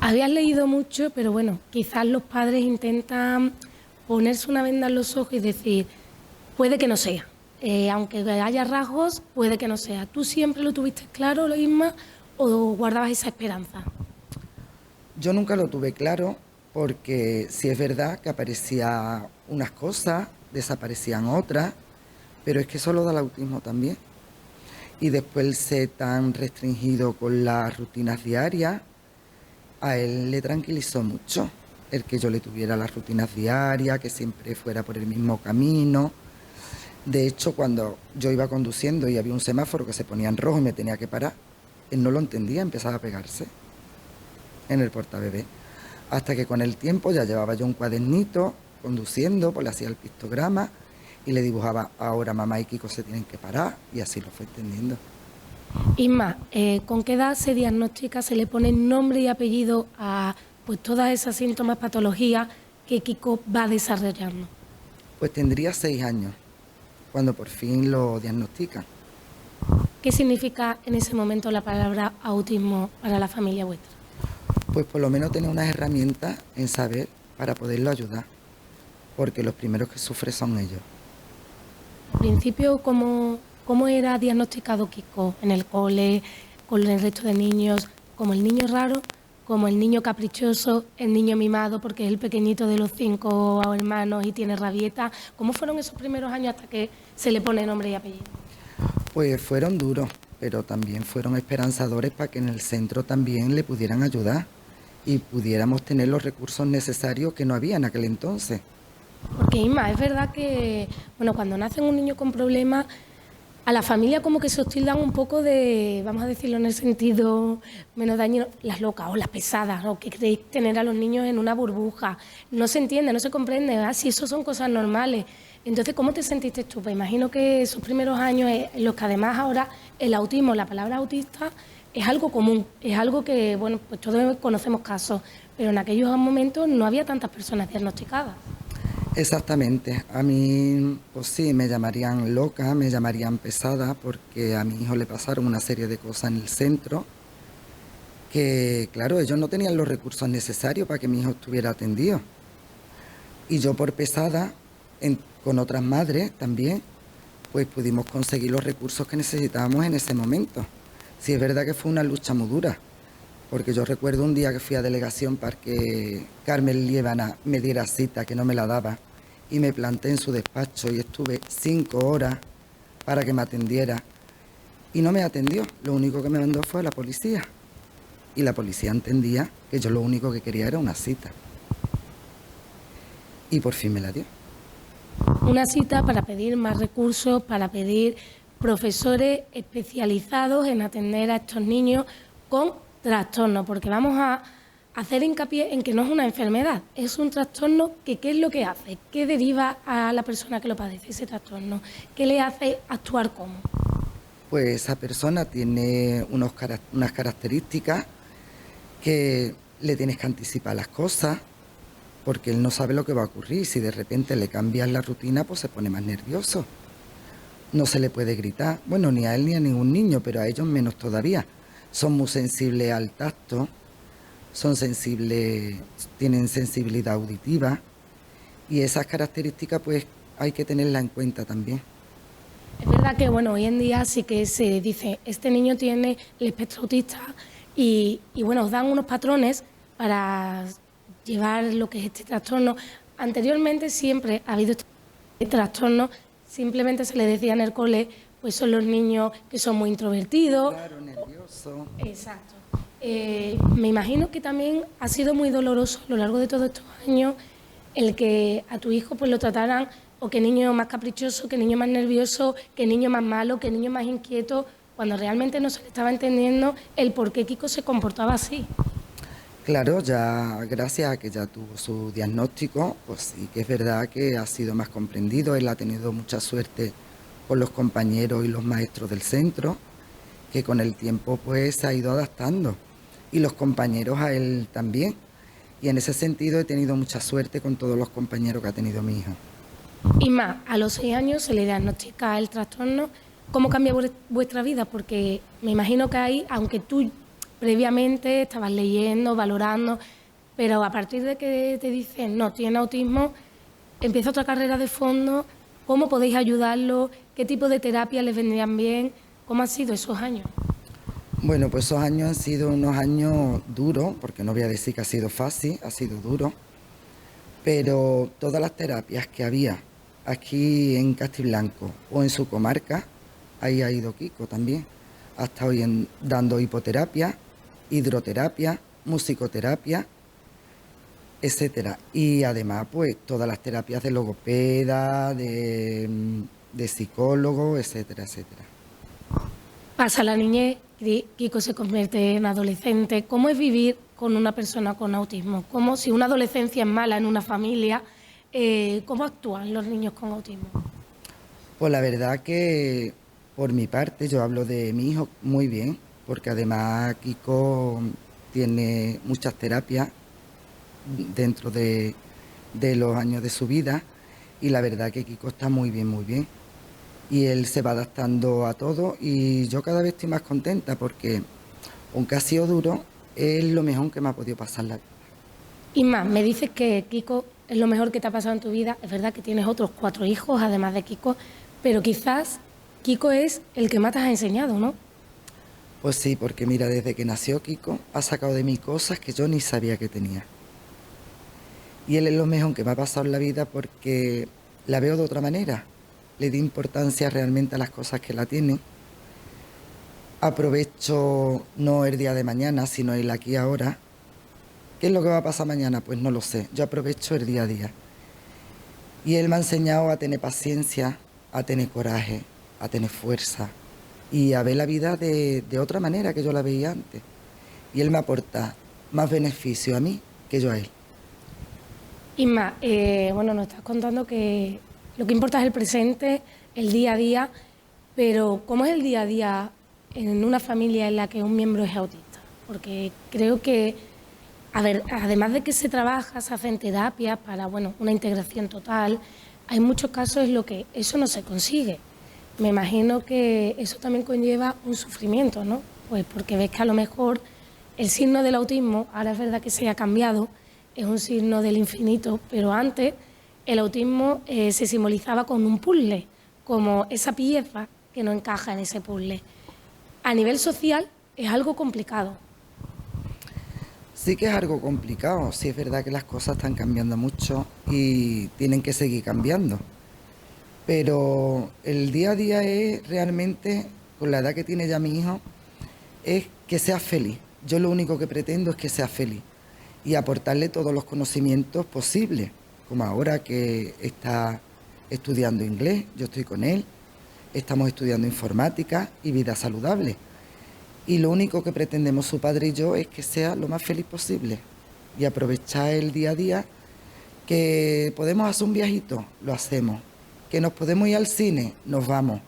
Habías leído mucho, pero bueno, quizás los padres intentan ponerse una venda en los ojos y decir, puede que no sea. Aunque haya rasgos, puede que no sea. ¿Tú siempre lo tuviste claro, lo Isma, o guardabas esa esperanza? Yo nunca lo tuve claro porque sí es verdad que aparecían unas cosas, desaparecían otras, pero es que eso lo da el autismo también. Y después el ser tan restringido con las rutinas diarias, a él le tranquilizó mucho el que yo le tuviera las rutinas diarias, que siempre fuera por el mismo camino. De hecho, cuando yo iba conduciendo y había un semáforo que se ponía en rojo y me tenía que parar, él no lo entendía, empezaba a pegarse en el portabebé. Hasta que con el tiempo ya llevaba yo un cuadernito conduciendo, pues le hacía el pictograma y le dibujaba, ahora mamá y Kiko se tienen que parar, y así lo fue entendiendo. Isma, ¿con qué edad se diagnostica, se le pone nombre y apellido a pues todas esas síntomas, patologías que Kiko va desarrollando? Pues tendría 6 años, cuando por fin lo diagnostican. ¿Qué significa en ese momento la palabra autismo para la familia vuestra? Pues por lo menos tener unas herramientas en saber para poderlo ayudar, porque los primeros que sufren son ellos. Al principio, ¿cómo era diagnosticado Kiko en el cole, con el resto de niños? ¿Como el niño raro, como el niño caprichoso, el niño mimado porque es el pequeñito de los 5 hermanos y tiene rabieta? ¿Cómo fueron esos primeros años hasta que se le pone nombre y apellido? Pues fueron duros, pero también fueron esperanzadores para que en el centro también le pudieran ayudar y pudiéramos tener los recursos necesarios que no había en aquel entonces. Porque Inma, es verdad que, bueno, cuando nace un niño con problemas, a la familia como que se tildan un poco de, vamos a decirlo en el sentido menos dañino, las locas o las pesadas, o que queréis tener a los niños en una burbuja. No se entiende, no se comprende, si eso son cosas normales. Entonces, ¿cómo te sentiste tú? Pues imagino que esos primeros años en los que además ahora el autismo, la palabra autista, es algo común, es algo que, bueno, pues todos conocemos casos, pero en aquellos momentos no había tantas personas diagnosticadas. Exactamente, a mí pues sí, me llamarían loca, me llamarían pesada, porque a mi hijo le pasaron una serie de cosas en el centro que, claro, ellos no tenían los recursos necesarios para que mi hijo estuviera atendido. Y yo por pesada, con otras madres también, pues pudimos conseguir los recursos que necesitábamos en ese momento. Sí, es verdad que fue una lucha muy dura, porque yo recuerdo un día que fui a delegación para que Carmen Liébana me diera cita, que no me la daba, y me planté en su despacho y estuve 5 horas para que me atendiera. Y no me atendió, lo único que me mandó fue a la policía. Y la policía entendía que yo lo único que quería era una cita. Y por fin me la dio. Una cita para pedir más recursos, para pedir profesores especializados en atender a estos niños con trastorno, porque vamos a hacer hincapié en que no es una enfermedad, es un trastorno que ¿qué es lo que hace? ¿Qué deriva a la persona que lo padece ese trastorno? ¿Qué le hace actuar como? Pues esa persona tiene unas características que le tienes que anticipar las cosas, porque él no sabe lo que va a ocurrir. Si de repente le cambias la rutina, pues se pone más nervioso. No se le puede gritar, bueno, ni a él ni a ningún niño, pero a ellos menos todavía. Son muy sensibles al tacto, son sensibles, tienen sensibilidad auditiva, y esas características pues hay que tenerlas en cuenta también. Es verdad que bueno, hoy en día sí que se dice, este niño tiene el espectro autista y bueno, os dan unos patrones para llevar lo que es este trastorno. Anteriormente siempre ha habido este trastorno, simplemente se le decía en el cole, pues son los niños que son muy introvertidos. Claro, nervioso. Exacto. Me imagino que también ha sido muy doloroso a lo largo de todos estos años el que a tu hijo pues lo trataran, o que niño más caprichoso, que niño más nervioso, que niño más malo, que niño más inquieto, cuando realmente no se le estaba entendiendo el por qué Kiko se comportaba así. Claro, ya gracias a que ya tuvo su diagnóstico, pues sí que es verdad que ha sido más comprendido. Él ha tenido mucha suerte con los compañeros y los maestros del centro, que con el tiempo pues se ha ido adaptando, y los compañeros a él también. Y en ese sentido he tenido mucha suerte con todos los compañeros que ha tenido mi hijo. Y más, a los 6 años se le diagnostica el trastorno. ¿Cómo cambia vuestra vida? Porque me imagino que ahí, aunque tú previamente estabas leyendo, valorando, pero a partir de que te dicen, no, tiene autismo, empieza otra carrera de fondo. ¿Cómo podéis ayudarlo? ¿Qué tipo de terapia les vendrían bien? ¿Cómo han sido esos años? Bueno, pues esos años han sido unos años duros, porque no voy a decir que ha sido fácil, ha sido duro, pero todas las terapias que había aquí en Castiblanco o en su comarca, ahí ha ido Kiko también. Ha estado dando hipoterapia, hidroterapia, musicoterapia, etcétera. Y además, pues, todas las terapias de logopeda, de psicólogo, etcétera, etcétera. Pasa la niñez, Kiko se convierte en adolescente. ¿Cómo es vivir con una persona con autismo? ¿Cómo, si una adolescencia es mala en una familia, cómo actúan los niños con autismo? Pues la verdad que, por mi parte, yo hablo de mi hijo muy bien, porque además Kiko tiene muchas terapias dentro de los años de su vida, y la verdad que Kiko está muy bien, muy bien. Y él se va adaptando a todo, y yo cada vez estoy más contenta porque, aunque ha sido duro, es lo mejor que me ha podido pasar la vida. Y más, me dices que Kiko es lo mejor que te ha pasado en tu vida. Es verdad que tienes otros 4 hijos, además de Kiko, pero quizás Kiko es el que más te has enseñado, ¿no? Pues sí, porque mira, desde que nació Kiko ha sacado de mí cosas que yo ni sabía que tenía. Y él es lo mejor que me ha pasado en la vida porque la veo de otra manera. Le di importancia realmente a las cosas que la tienen. Aprovecho no el día de mañana, sino el aquí ahora. ¿Qué es lo que va a pasar mañana? Pues no lo sé. Yo aprovecho el día a día. Y él me ha enseñado a tener paciencia, a tener coraje, a tener fuerza y a ver la vida de otra manera que yo la veía antes. Y él me aporta más beneficio a mí que yo a él. Isma, bueno, nos estás contando que lo que importa es el presente, el día a día, pero ¿cómo es el día a día en una familia en la que un miembro es autista? Porque creo que, a ver, además de que se trabaja, se hacen terapias para, bueno, una integración total, hay muchos casos en los que eso no se consigue. Me imagino que eso también conlleva un sufrimiento, ¿no? Pues porque ves que a lo mejor el signo del autismo, ahora es verdad que se ha cambiado, es un signo del infinito, pero antes el autismo se simbolizaba con un puzzle, como esa pieza que no encaja en ese puzzle. A nivel social es algo complicado. Sí que es algo complicado, sí es verdad que las cosas están cambiando mucho y tienen que seguir cambiando. Pero el día a día es realmente, con la edad que tiene ya mi hijo, es que sea feliz. Yo lo único que pretendo es que sea feliz y aportarle todos los conocimientos posibles, como ahora que está estudiando inglés, yo estoy con él, estamos estudiando informática y vida saludable. Y lo único que pretendemos su padre y yo es que sea lo más feliz posible y aprovechar el día a día, que podemos hacer un viajito, lo hacemos, que nos podemos ir al cine, nos vamos.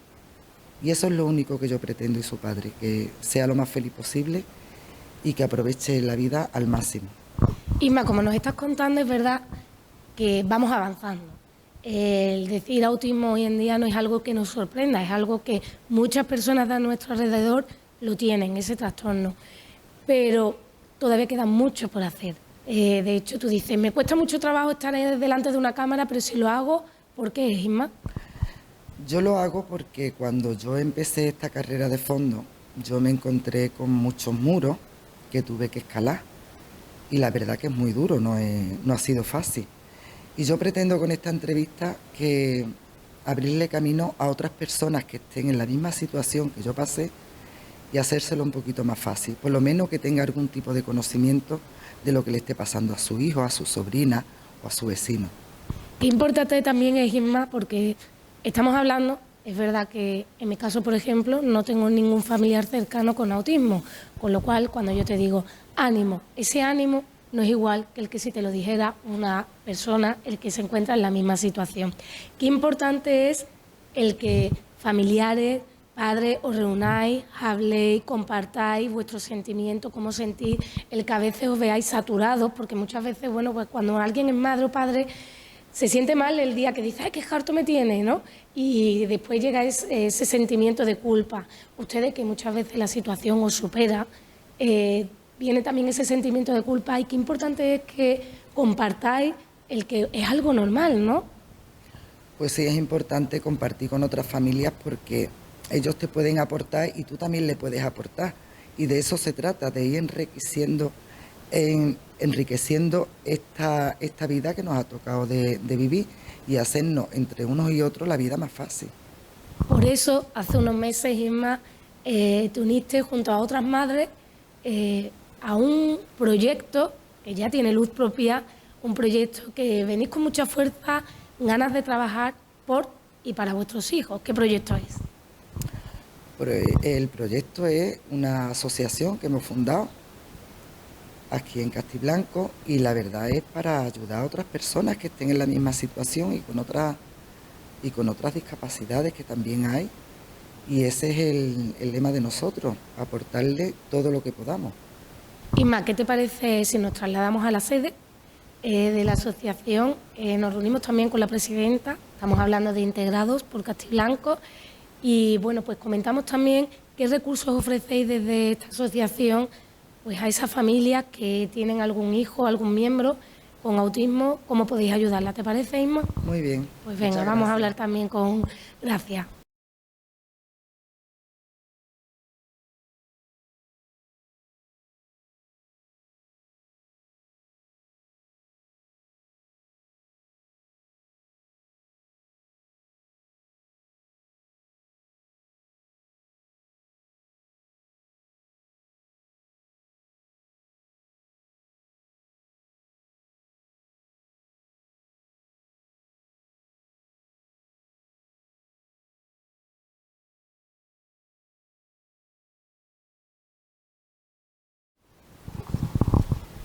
Y eso es lo único que yo pretendo y su padre, que sea lo más feliz posible y que aproveche la vida al máximo. Isma, como nos estás contando, es verdad que vamos avanzando. El decir autismo hoy en día no es algo que nos sorprenda, es algo que muchas personas de nuestro alrededor lo tienen, ese trastorno. Pero todavía queda mucho por hacer. De hecho, tú dices, me cuesta mucho trabajo estar delante de una cámara, pero si lo hago, ¿por qué, Isma? Yo lo hago porque cuando yo empecé esta carrera de fondo, yo me encontré con muchos muros que tuve que escalar. Y la verdad que es muy duro, no ha sido fácil. Y yo pretendo con esta entrevista que abrirle camino a otras personas que estén en la misma situación que yo pasé y hacérselo un poquito más fácil. Por lo menos que tenga algún tipo de conocimiento de lo que le esté pasando a su hijo, a su sobrina o a su vecino. Qué importante también es, Isma, porque estamos hablando, es verdad que en mi caso, por ejemplo, no tengo ningún familiar cercano con autismo, con lo cual cuando yo te digo ánimo, ese ánimo no es igual que el que si te lo dijera una persona, el que se encuentra en la misma situación. Qué importante es el que familiares, padres, os reunáis, habléis, compartáis vuestros sentimientos, cómo sentís, el que a veces os veáis saturados, porque muchas veces, bueno, pues cuando alguien es madre o padre, se siente mal el día que dice, ay, qué harto me tiene, ¿no? Y después llega ese sentimiento de culpa. Ustedes, que muchas veces la situación os supera, viene también ese sentimiento de culpa y qué importante es que compartáis el que es algo normal, ¿no? Pues sí, es importante compartir con otras familias porque ellos te pueden aportar y tú también le puedes aportar. Y de eso se trata, de ir enriqueciendo esta vida que nos ha tocado de vivir y hacernos entre unos y otros la vida más fácil. Por eso, hace unos meses, Isma, te uniste junto a otras madres a un proyecto que ya tiene luz propia, un proyecto que venís con mucha fuerza, ganas de trabajar por y para vuestros hijos. ¿Qué proyecto es? El proyecto es una asociación que hemos fundado aquí en Castiblanco y la verdad es para ayudar a otras personas que estén en la misma situación y con otras discapacidades que también hay. Y ese es el lema de nosotros, aportarle todo lo que podamos. Isma, ¿qué te parece si nos trasladamos a la sede de la asociación? Nos reunimos también con la presidenta, estamos hablando de Integrados por Castiblanco y bueno, pues comentamos también qué recursos ofrecéis desde esta asociación pues a esas familias que tienen algún hijo, algún miembro con autismo, cómo podéis ayudarla. ¿Te parece, Isma? Muy bien. Pues venga, Muchas vamos a gracias. hablar también con Gracia.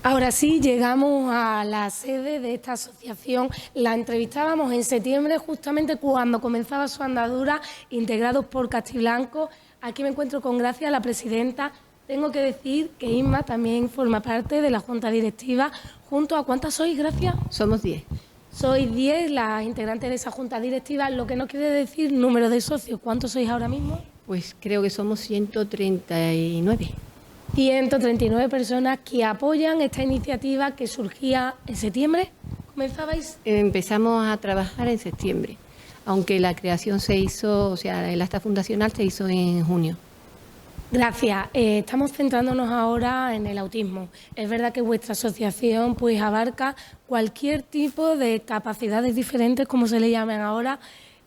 Ahora sí, llegamos a la sede de esta asociación. La entrevistábamos en septiembre, justamente cuando comenzaba su andadura, integrados por Castiblanco. Aquí me encuentro con Gracia, la presidenta. Tengo que decir que Inma también forma parte de la Junta Directiva. ¿Junto a cuántas sois, Gracia? Somos 10. Sois 10 las integrantes de esa Junta Directiva, lo que no quiere decir número de socios. ¿Cuántos sois ahora mismo? Pues creo que somos 139. 139 personas que apoyan esta iniciativa que surgía en septiembre. ¿Comenzabais? Empezamos a trabajar en septiembre, aunque la creación se hizo, o sea, el acta fundacional se hizo en junio. Gracias. Estamos centrándonos ahora en el autismo. Es verdad que vuestra asociación pues abarca cualquier tipo de capacidades diferentes, como se le llaman ahora,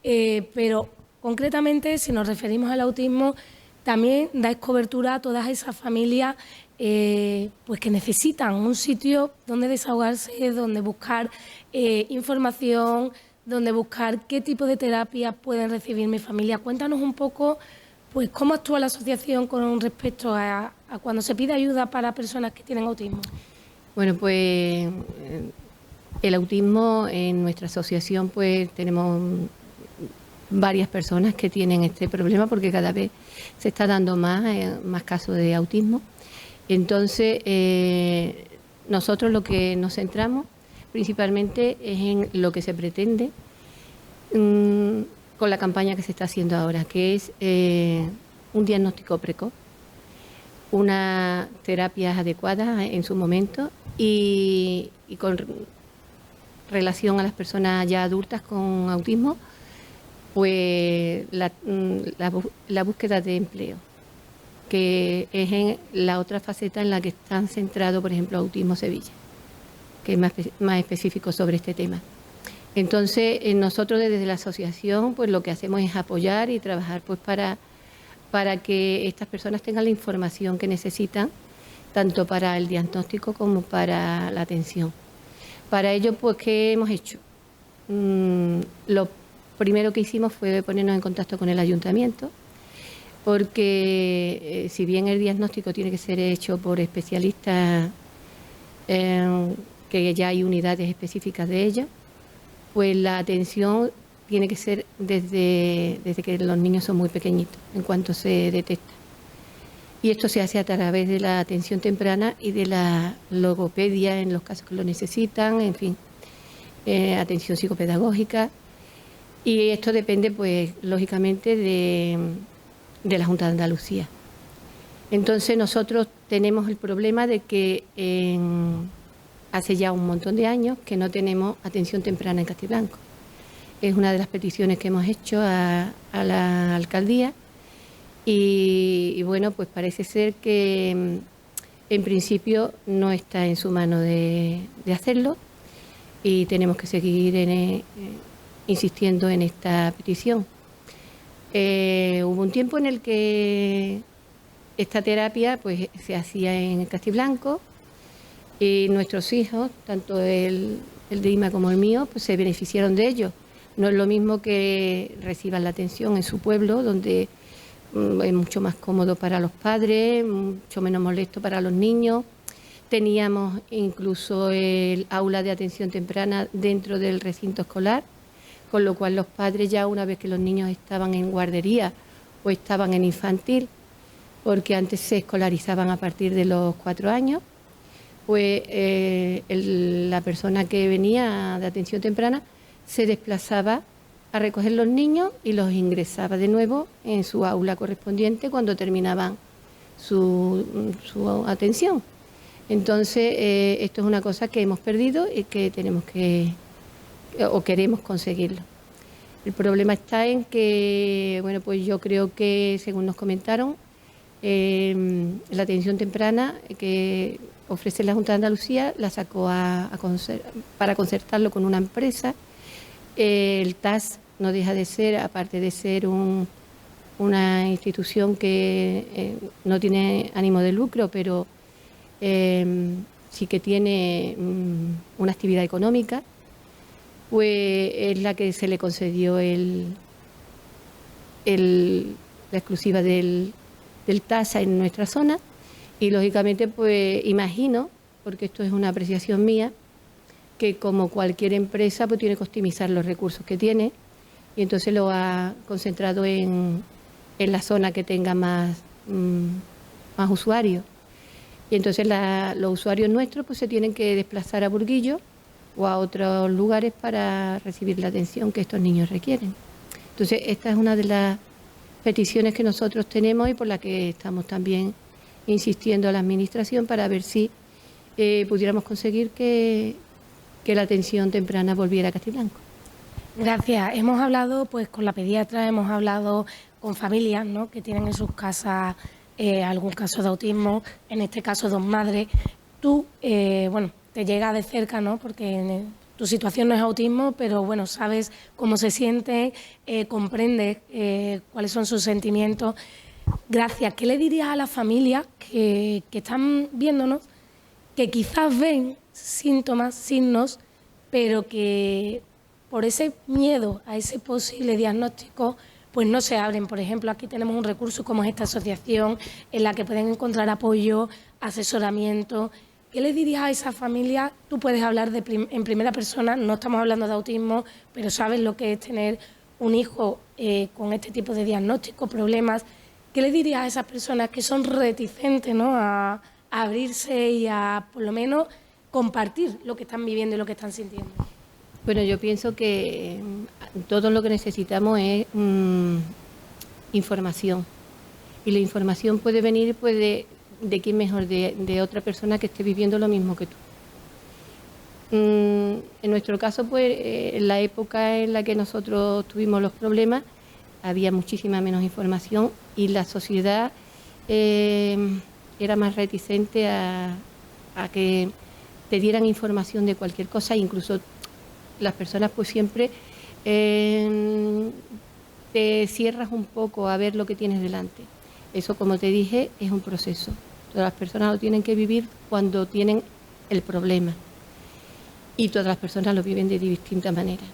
pero concretamente, si nos referimos al autismo, también dais cobertura a todas esas familias pues que necesitan un sitio donde desahogarse, donde buscar información, donde buscar qué tipo de terapia pueden recibir mi familia. Cuéntanos un poco pues cómo actúa la asociación con respecto a cuando se pide ayuda para personas que tienen autismo. Bueno, pues el autismo en nuestra asociación pues tenemos varias personas que tienen este problema porque cada vez se está dando más casos de autismo. Entonces, nosotros lo que nos centramos principalmente es en lo que se pretende con la campaña que se está haciendo ahora, que es un diagnóstico precoz, unas terapias adecuadas en su momento y con relación a las personas ya adultas con autismo, pues la búsqueda de empleo, que es en la otra faceta en la que están centrados, por ejemplo, Autismo Sevilla, que es más específico sobre este tema. Entonces, nosotros desde la asociación, pues lo que hacemos es apoyar y trabajar pues para que estas personas tengan la información que necesitan, tanto para el diagnóstico como para la atención. Para ello, pues, ¿qué hemos hecho? Lo primero que hicimos fue ponernos en contacto con el ayuntamiento, porque si bien el diagnóstico tiene que ser hecho por especialistas, que ya hay unidades específicas de ello, pues la atención tiene que ser desde que los niños son muy pequeñitos, en cuanto se detecta. Y esto se hace a través de la atención temprana y de la logopedia en los casos que lo necesitan, en fin, atención psicopedagógica. Y esto depende, pues, lógicamente, de la Junta de Andalucía. Entonces, nosotros tenemos el problema de que hace ya un montón de años que no tenemos atención temprana en Castiblanco. Es una de las peticiones que hemos hecho a la alcaldía y bueno, pues parece ser que en principio no está en su mano de hacerlo y tenemos que seguir insistiendo en esta petición. Hubo un tiempo en el que esta terapia pues se hacía en Castiblanco y nuestros hijos, tanto el de Inma como el mío, pues se beneficiaron de ello. No es lo mismo que reciban la atención en su pueblo, donde es mucho más cómodo para los padres, mucho menos molesto para los niños. Teníamos incluso el aula de atención temprana dentro del recinto escolar, con lo cual los padres ya una vez que los niños estaban en guardería o estaban en infantil, porque antes se escolarizaban a partir de los 4 años, pues la persona que venía de atención temprana se desplazaba a recoger los niños y los ingresaba de nuevo en su aula correspondiente cuando terminaban su atención. Entonces, esto es una cosa que hemos perdido y que tenemos o queremos conseguirlo. El problema está en que, bueno, pues yo creo que, según nos comentaron, la atención temprana que ofrece la Junta de Andalucía la sacó para concertarlo con una empresa. El TAS no deja de ser, aparte de ser una institución que no tiene ánimo de lucro, pero sí que tiene una actividad económica, pues es la que se le concedió la exclusiva del TAS en nuestra zona y lógicamente pues imagino porque esto es una apreciación mía, que como cualquier empresa pues tiene que optimizar los recursos que tiene y entonces lo ha concentrado en la zona que tenga más usuarios. Y entonces los usuarios nuestros pues se tienen que desplazar a Burguillo o a otros lugares para recibir la atención que estos niños requieren. Entonces esta es una de las peticiones que nosotros tenemos y por la que estamos también insistiendo a la Administración para ver si pudiéramos conseguir que la atención temprana volviera a Castiblanco. Gracias. Hemos hablado pues con la pediatra, hemos hablado con familias, ¿no?, que tienen en sus casas algún caso de autismo, en este caso 2 madres. Tú, bueno, te llega de cerca, ¿no?, porque tu situación no es autismo, pero bueno, sabes cómo se siente, comprendes cuáles son sus sentimientos. Gracias. ¿Qué le dirías a las familias que están viéndonos, que quizás ven síntomas, signos, pero que por ese miedo a ese posible diagnóstico pues no se abren? Por ejemplo, aquí tenemos un recurso como es esta asociación en la que pueden encontrar apoyo, asesoramiento. ¿Qué le dirías a esa familia? Tú puedes hablar en primera persona, no estamos hablando de autismo, pero sabes lo que es tener un hijo con este tipo de diagnóstico, problemas. ¿Qué le dirías a esas personas que son reticentes, ¿no?, a abrirse y a, por lo menos, compartir lo que están viviendo y lo que están sintiendo? Bueno, yo pienso que todo lo que necesitamos es información. Y la información puede venir pues, de quién mejor, de otra persona que esté viviendo lo mismo que tú. En nuestro caso, pues, en la época en la que nosotros tuvimos los problemas, había muchísima menos información y la sociedad era más reticente a que te dieran información de cualquier cosa, incluso las personas pues siempre te cierras un poco a ver lo que tienes delante. Eso, como te dije, es un proceso. Todas las personas lo tienen que vivir cuando tienen el problema y todas las personas lo viven de distintas maneras.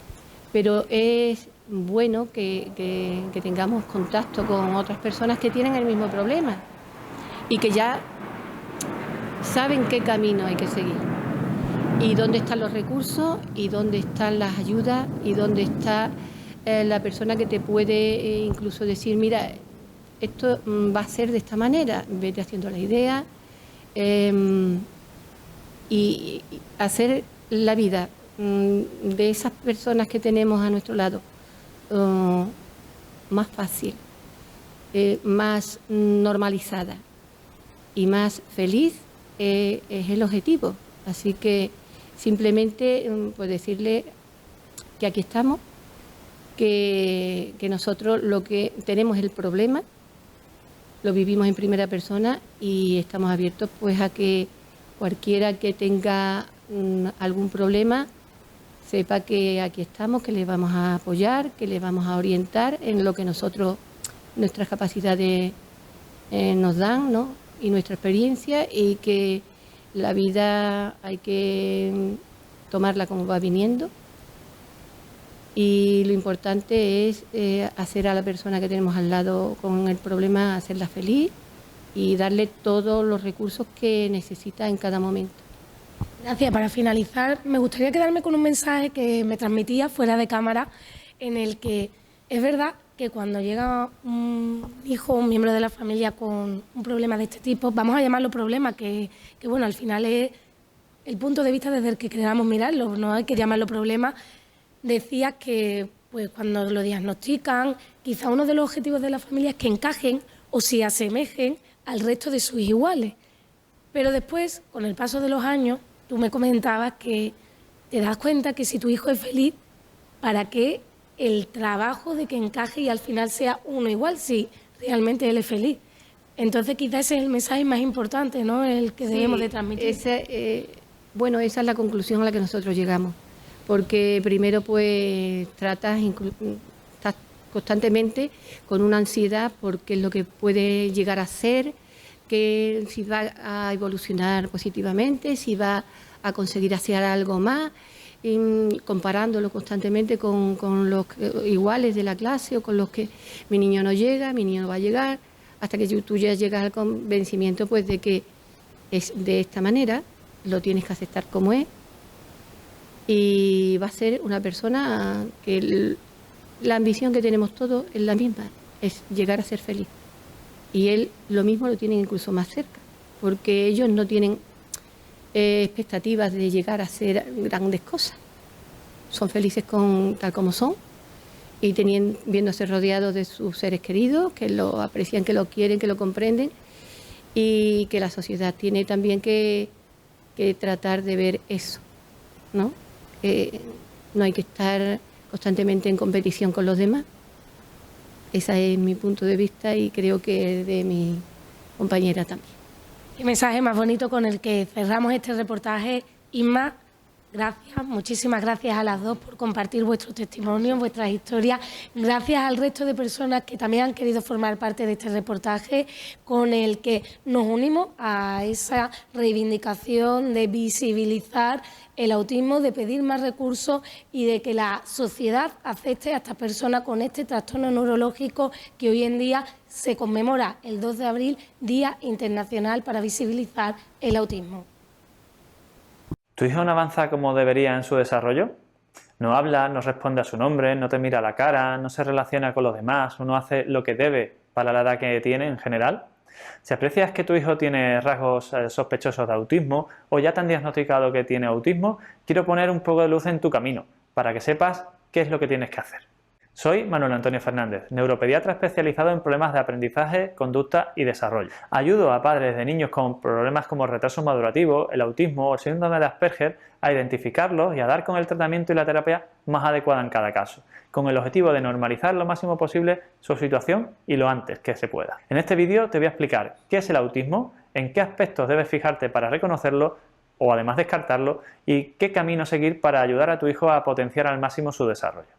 Pero es bueno que tengamos contacto con otras personas que tienen el mismo problema y que ya saben qué camino hay que seguir y dónde están los recursos y dónde están las ayudas y dónde está la persona que te puede incluso decir, mira, esto va a ser de esta manera, vete haciendo la idea y hacer la vida de esas personas que tenemos a nuestro lado más fácil, más normalizada y más feliz es el objetivo. Así que simplemente pues decirle que aquí estamos, que nosotros lo que tenemos el problema, lo vivimos en primera persona y estamos abiertos pues a que cualquiera que tenga algún problema sepa que aquí estamos, que le vamos a apoyar, que le vamos a orientar en lo que nosotros, nuestras capacidades nos dan, ¿no?, y nuestra experiencia, y que la vida hay que tomarla como va viniendo. Y lo importante es hacer a la persona que tenemos al lado con el problema, hacerla feliz y darle todos los recursos que necesita en cada momento. Gracias. Para finalizar, me gustaría quedarme con un mensaje que me transmitía fuera de cámara, en el que es verdad que cuando llega un hijo, un miembro de la familia con un problema de este tipo, vamos a llamarlo problema, que bueno, al final es el punto de vista desde el que queramos mirarlo, no hay que llamarlo problema. Decía que pues cuando lo diagnostican, quizá uno de los objetivos de la familia es que encajen o se asemejen al resto de sus iguales. Pero después, con el paso de los años, tú me comentabas que te das cuenta que si tu hijo es feliz, ¿para qué el trabajo de que encaje y al final sea uno igual si realmente él es feliz? Entonces quizás ese es el mensaje más importante, ¿no?, el que debemos de transmitir. Bueno, esa es la conclusión a la que nosotros llegamos, porque primero pues estás constantemente con una ansiedad por qué es lo que puede llegar a ser, que si va a evolucionar positivamente, si va a conseguir hacer algo más, comparándolo constantemente con los iguales de la clase o con los que mi niño no llega, mi niño no va a llegar, hasta que tú ya llegas al convencimiento pues de que es de esta manera lo tienes que aceptar como es y va a ser una persona que la ambición que tenemos todos es la misma, es llegar a ser feliz. Y él lo mismo lo tienen incluso más cerca, porque ellos no tienen expectativas de llegar a hacer grandes cosas. Son felices tal como son y viéndose rodeados de sus seres queridos, que lo aprecian, que lo quieren, que lo comprenden, y que la sociedad tiene también que tratar de ver eso, ¿no? No hay que estar constantemente en competición con los demás. Ese es mi punto de vista y creo que de mi compañera también. Qué mensaje más bonito con el que cerramos este reportaje. Inma, gracias, muchísimas gracias a las dos por compartir vuestros testimonios, vuestras historias. Gracias al resto de personas que también han querido formar parte de este reportaje, con el que nos unimos a esa reivindicación de visibilizar el autismo, de pedir más recursos y de que la sociedad acepte a estas personas con este trastorno neurológico que hoy en día se conmemora el 2 de abril, Día Internacional para visibilizar el autismo. ¿Tu hijo no avanza como debería en su desarrollo? No habla, no responde a su nombre, no te mira a la cara, no se relaciona con los demás, o no hace lo que debe para la edad que tiene en general. Si aprecias que tu hijo tiene rasgos sospechosos de autismo o ya te han diagnosticado que tiene autismo, quiero poner un poco de luz en tu camino para que sepas qué es lo que tienes que hacer. Soy Manuel Antonio Fernández, neuropediatra especializado en problemas de aprendizaje, conducta y desarrollo. Ayudo a padres de niños con problemas como retraso madurativo, el autismo o el síndrome de Asperger a identificarlos y a dar con el tratamiento y la terapia más adecuada en cada caso, con el objetivo de normalizar lo máximo posible su situación y lo antes que se pueda. En este vídeo te voy a explicar qué es el autismo, en qué aspectos debes fijarte para reconocerlo o además descartarlo y qué camino seguir para ayudar a tu hijo a potenciar al máximo su desarrollo.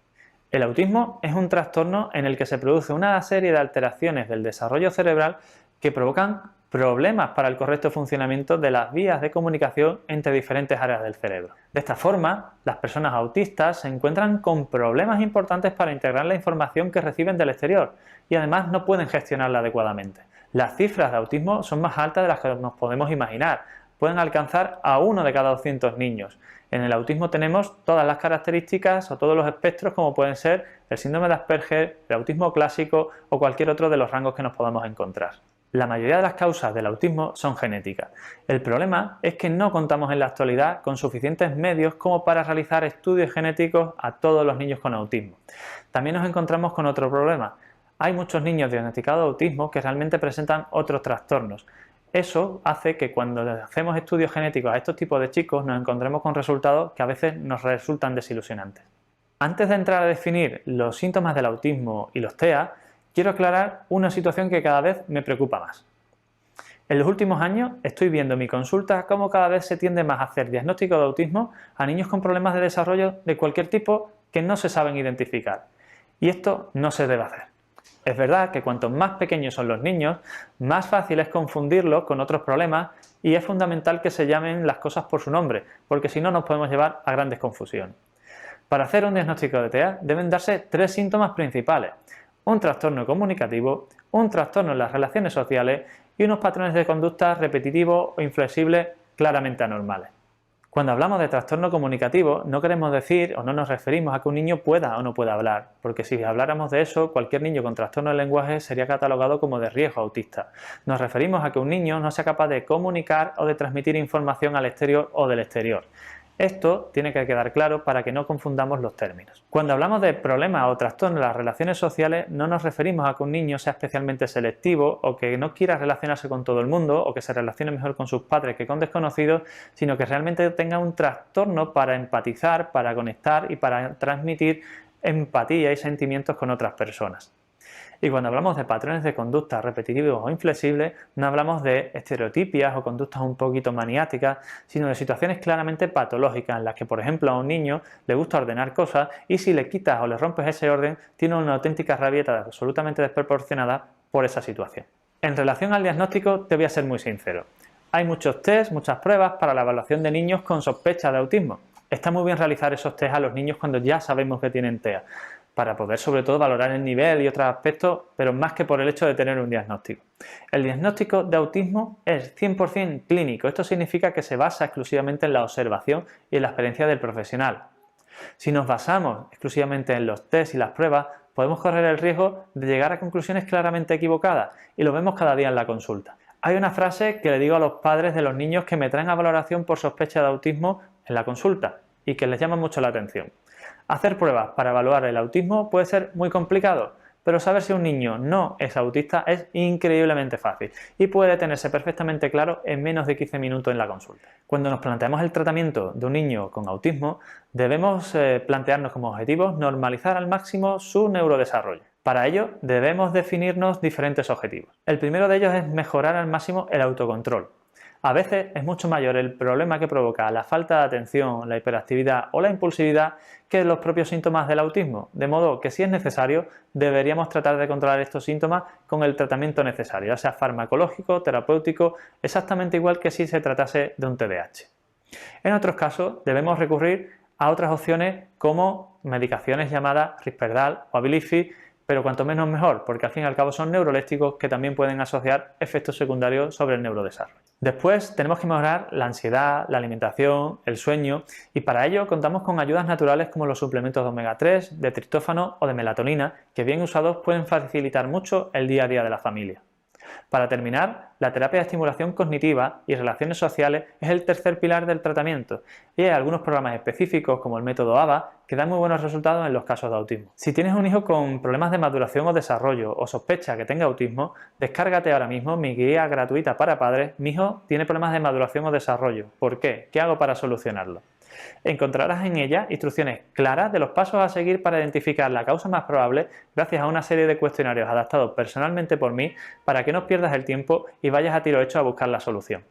El autismo es un trastorno en el que se produce una serie de alteraciones del desarrollo cerebral que provocan problemas para el correcto funcionamiento de las vías de comunicación entre diferentes áreas del cerebro. De esta forma, las personas autistas se encuentran con problemas importantes para integrar la información que reciben del exterior y además no pueden gestionarla adecuadamente. Las cifras de autismo son más altas de las que nos podemos imaginar. Pueden alcanzar a 1 de cada 200 niños. En el autismo tenemos todas las características o todos los espectros como pueden ser el síndrome de Asperger, el autismo clásico o cualquier otro de los rangos que nos podamos encontrar. La mayoría de las causas del autismo son genéticas. El problema es que no contamos en la actualidad con suficientes medios como para realizar estudios genéticos a todos los niños con autismo. También nos encontramos con otro problema. Hay muchos niños diagnosticados de autismo que realmente presentan otros trastornos. Eso hace que cuando hacemos estudios genéticos a estos tipos de chicos nos encontremos con resultados que a veces nos resultan desilusionantes. Antes de entrar a definir los síntomas del autismo y los TEA, quiero aclarar una situación que cada vez me preocupa más. En los últimos años estoy viendo en mi consulta cómo cada vez se tiende más a hacer diagnóstico de autismo a niños con problemas de desarrollo de cualquier tipo que no se saben identificar. Y esto no se debe hacer. Es verdad que cuanto más pequeños son los niños, más fácil es confundirlos con otros problemas y es fundamental que se llamen las cosas por su nombre, porque si no nos podemos llevar a grandes confusiones. Para hacer un diagnóstico de TEA deben darse 3 síntomas principales: un trastorno comunicativo, un trastorno en las relaciones sociales y unos patrones de conducta repetitivos o inflexibles claramente anormales. Cuando hablamos de trastorno comunicativo no queremos decir o no nos referimos a que un niño pueda o no pueda hablar, porque si habláramos de eso, cualquier niño con trastorno del lenguaje sería catalogado como de riesgo autista. Nos referimos a que un niño no sea capaz de comunicar o de transmitir información al exterior o del exterior. Esto tiene que quedar claro para que no confundamos los términos. Cuando hablamos de problemas o trastornos en las relaciones sociales, no nos referimos a que un niño sea especialmente selectivo o que no quiera relacionarse con todo el mundo o que se relacione mejor con sus padres que con desconocidos, sino que realmente tenga un trastorno para empatizar, para conectar y para transmitir empatía y sentimientos con otras personas. Y cuando hablamos de patrones de conducta repetitivos o inflexibles, no hablamos de estereotipias o conductas un poquito maniáticas, sino de situaciones claramente patológicas en las que, por ejemplo, a un niño le gusta ordenar cosas y si le quitas o le rompes ese orden, tiene una auténtica rabieta absolutamente desproporcionada por esa situación. En relación al diagnóstico, te voy a ser muy sincero. Hay muchos test, muchas pruebas para la evaluación de niños con sospecha de autismo. Está muy bien realizar esos test a los niños cuando ya sabemos que tienen TEA. para poder sobre todo valorar el nivel y otros aspectos, pero más que por el hecho de tener un diagnóstico. El diagnóstico de autismo es 100% clínico. Esto significa que se basa exclusivamente en la observación y en la experiencia del profesional. Si nos basamos exclusivamente en los test y las pruebas, podemos correr el riesgo de llegar a conclusiones claramente equivocadas, y lo vemos cada día en la consulta. Hay una frase que le digo a los padres de los niños que me traen a valoración por sospecha de autismo en la consulta y que les llama mucho la atención. Hacer pruebas para evaluar el autismo puede ser muy complicado, pero saber si un niño no es autista es increíblemente fácil y puede tenerse perfectamente claro en menos de 15 minutos en la consulta. Cuando nos planteamos el tratamiento de un niño con autismo, debemos plantearnos como objetivos normalizar al máximo su neurodesarrollo. Para ello, debemos definirnos diferentes objetivos. El primero de ellos es mejorar al máximo el autocontrol. A veces es mucho mayor el problema que provoca la falta de atención, la hiperactividad o la impulsividad que los propios síntomas del autismo, de modo que si es necesario deberíamos tratar de controlar estos síntomas con el tratamiento necesario, ya sea farmacológico, terapéutico, exactamente igual que si se tratase de un TDAH. En otros casos debemos recurrir a otras opciones como medicaciones llamadas Risperdal o Abilify, pero cuanto menos mejor, porque al fin y al cabo son neurolépticos que también pueden asociar efectos secundarios sobre el neurodesarrollo. Después tenemos que mejorar la ansiedad, la alimentación, el sueño, y para ello contamos con ayudas naturales como los suplementos de omega 3, de triptófano o de melatonina, que bien usados pueden facilitar mucho el día a día de la familia. Para terminar, la terapia de estimulación cognitiva y relaciones sociales es el tercer pilar del tratamiento y hay algunos programas específicos como el método ABA que dan muy buenos resultados en los casos de autismo. Si tienes un hijo con problemas de maduración o desarrollo o sospecha que tenga autismo, descárgate ahora mismo mi guía gratuita para padres. Mi hijo tiene problemas de maduración o desarrollo. ¿Por qué? ¿Qué hago para solucionarlo? Encontrarás en ella instrucciones claras de los pasos a seguir para identificar la causa más probable gracias a una serie de cuestionarios adaptados personalmente por mí para que no pierdas el tiempo y vayas a tiro hecho a buscar la solución.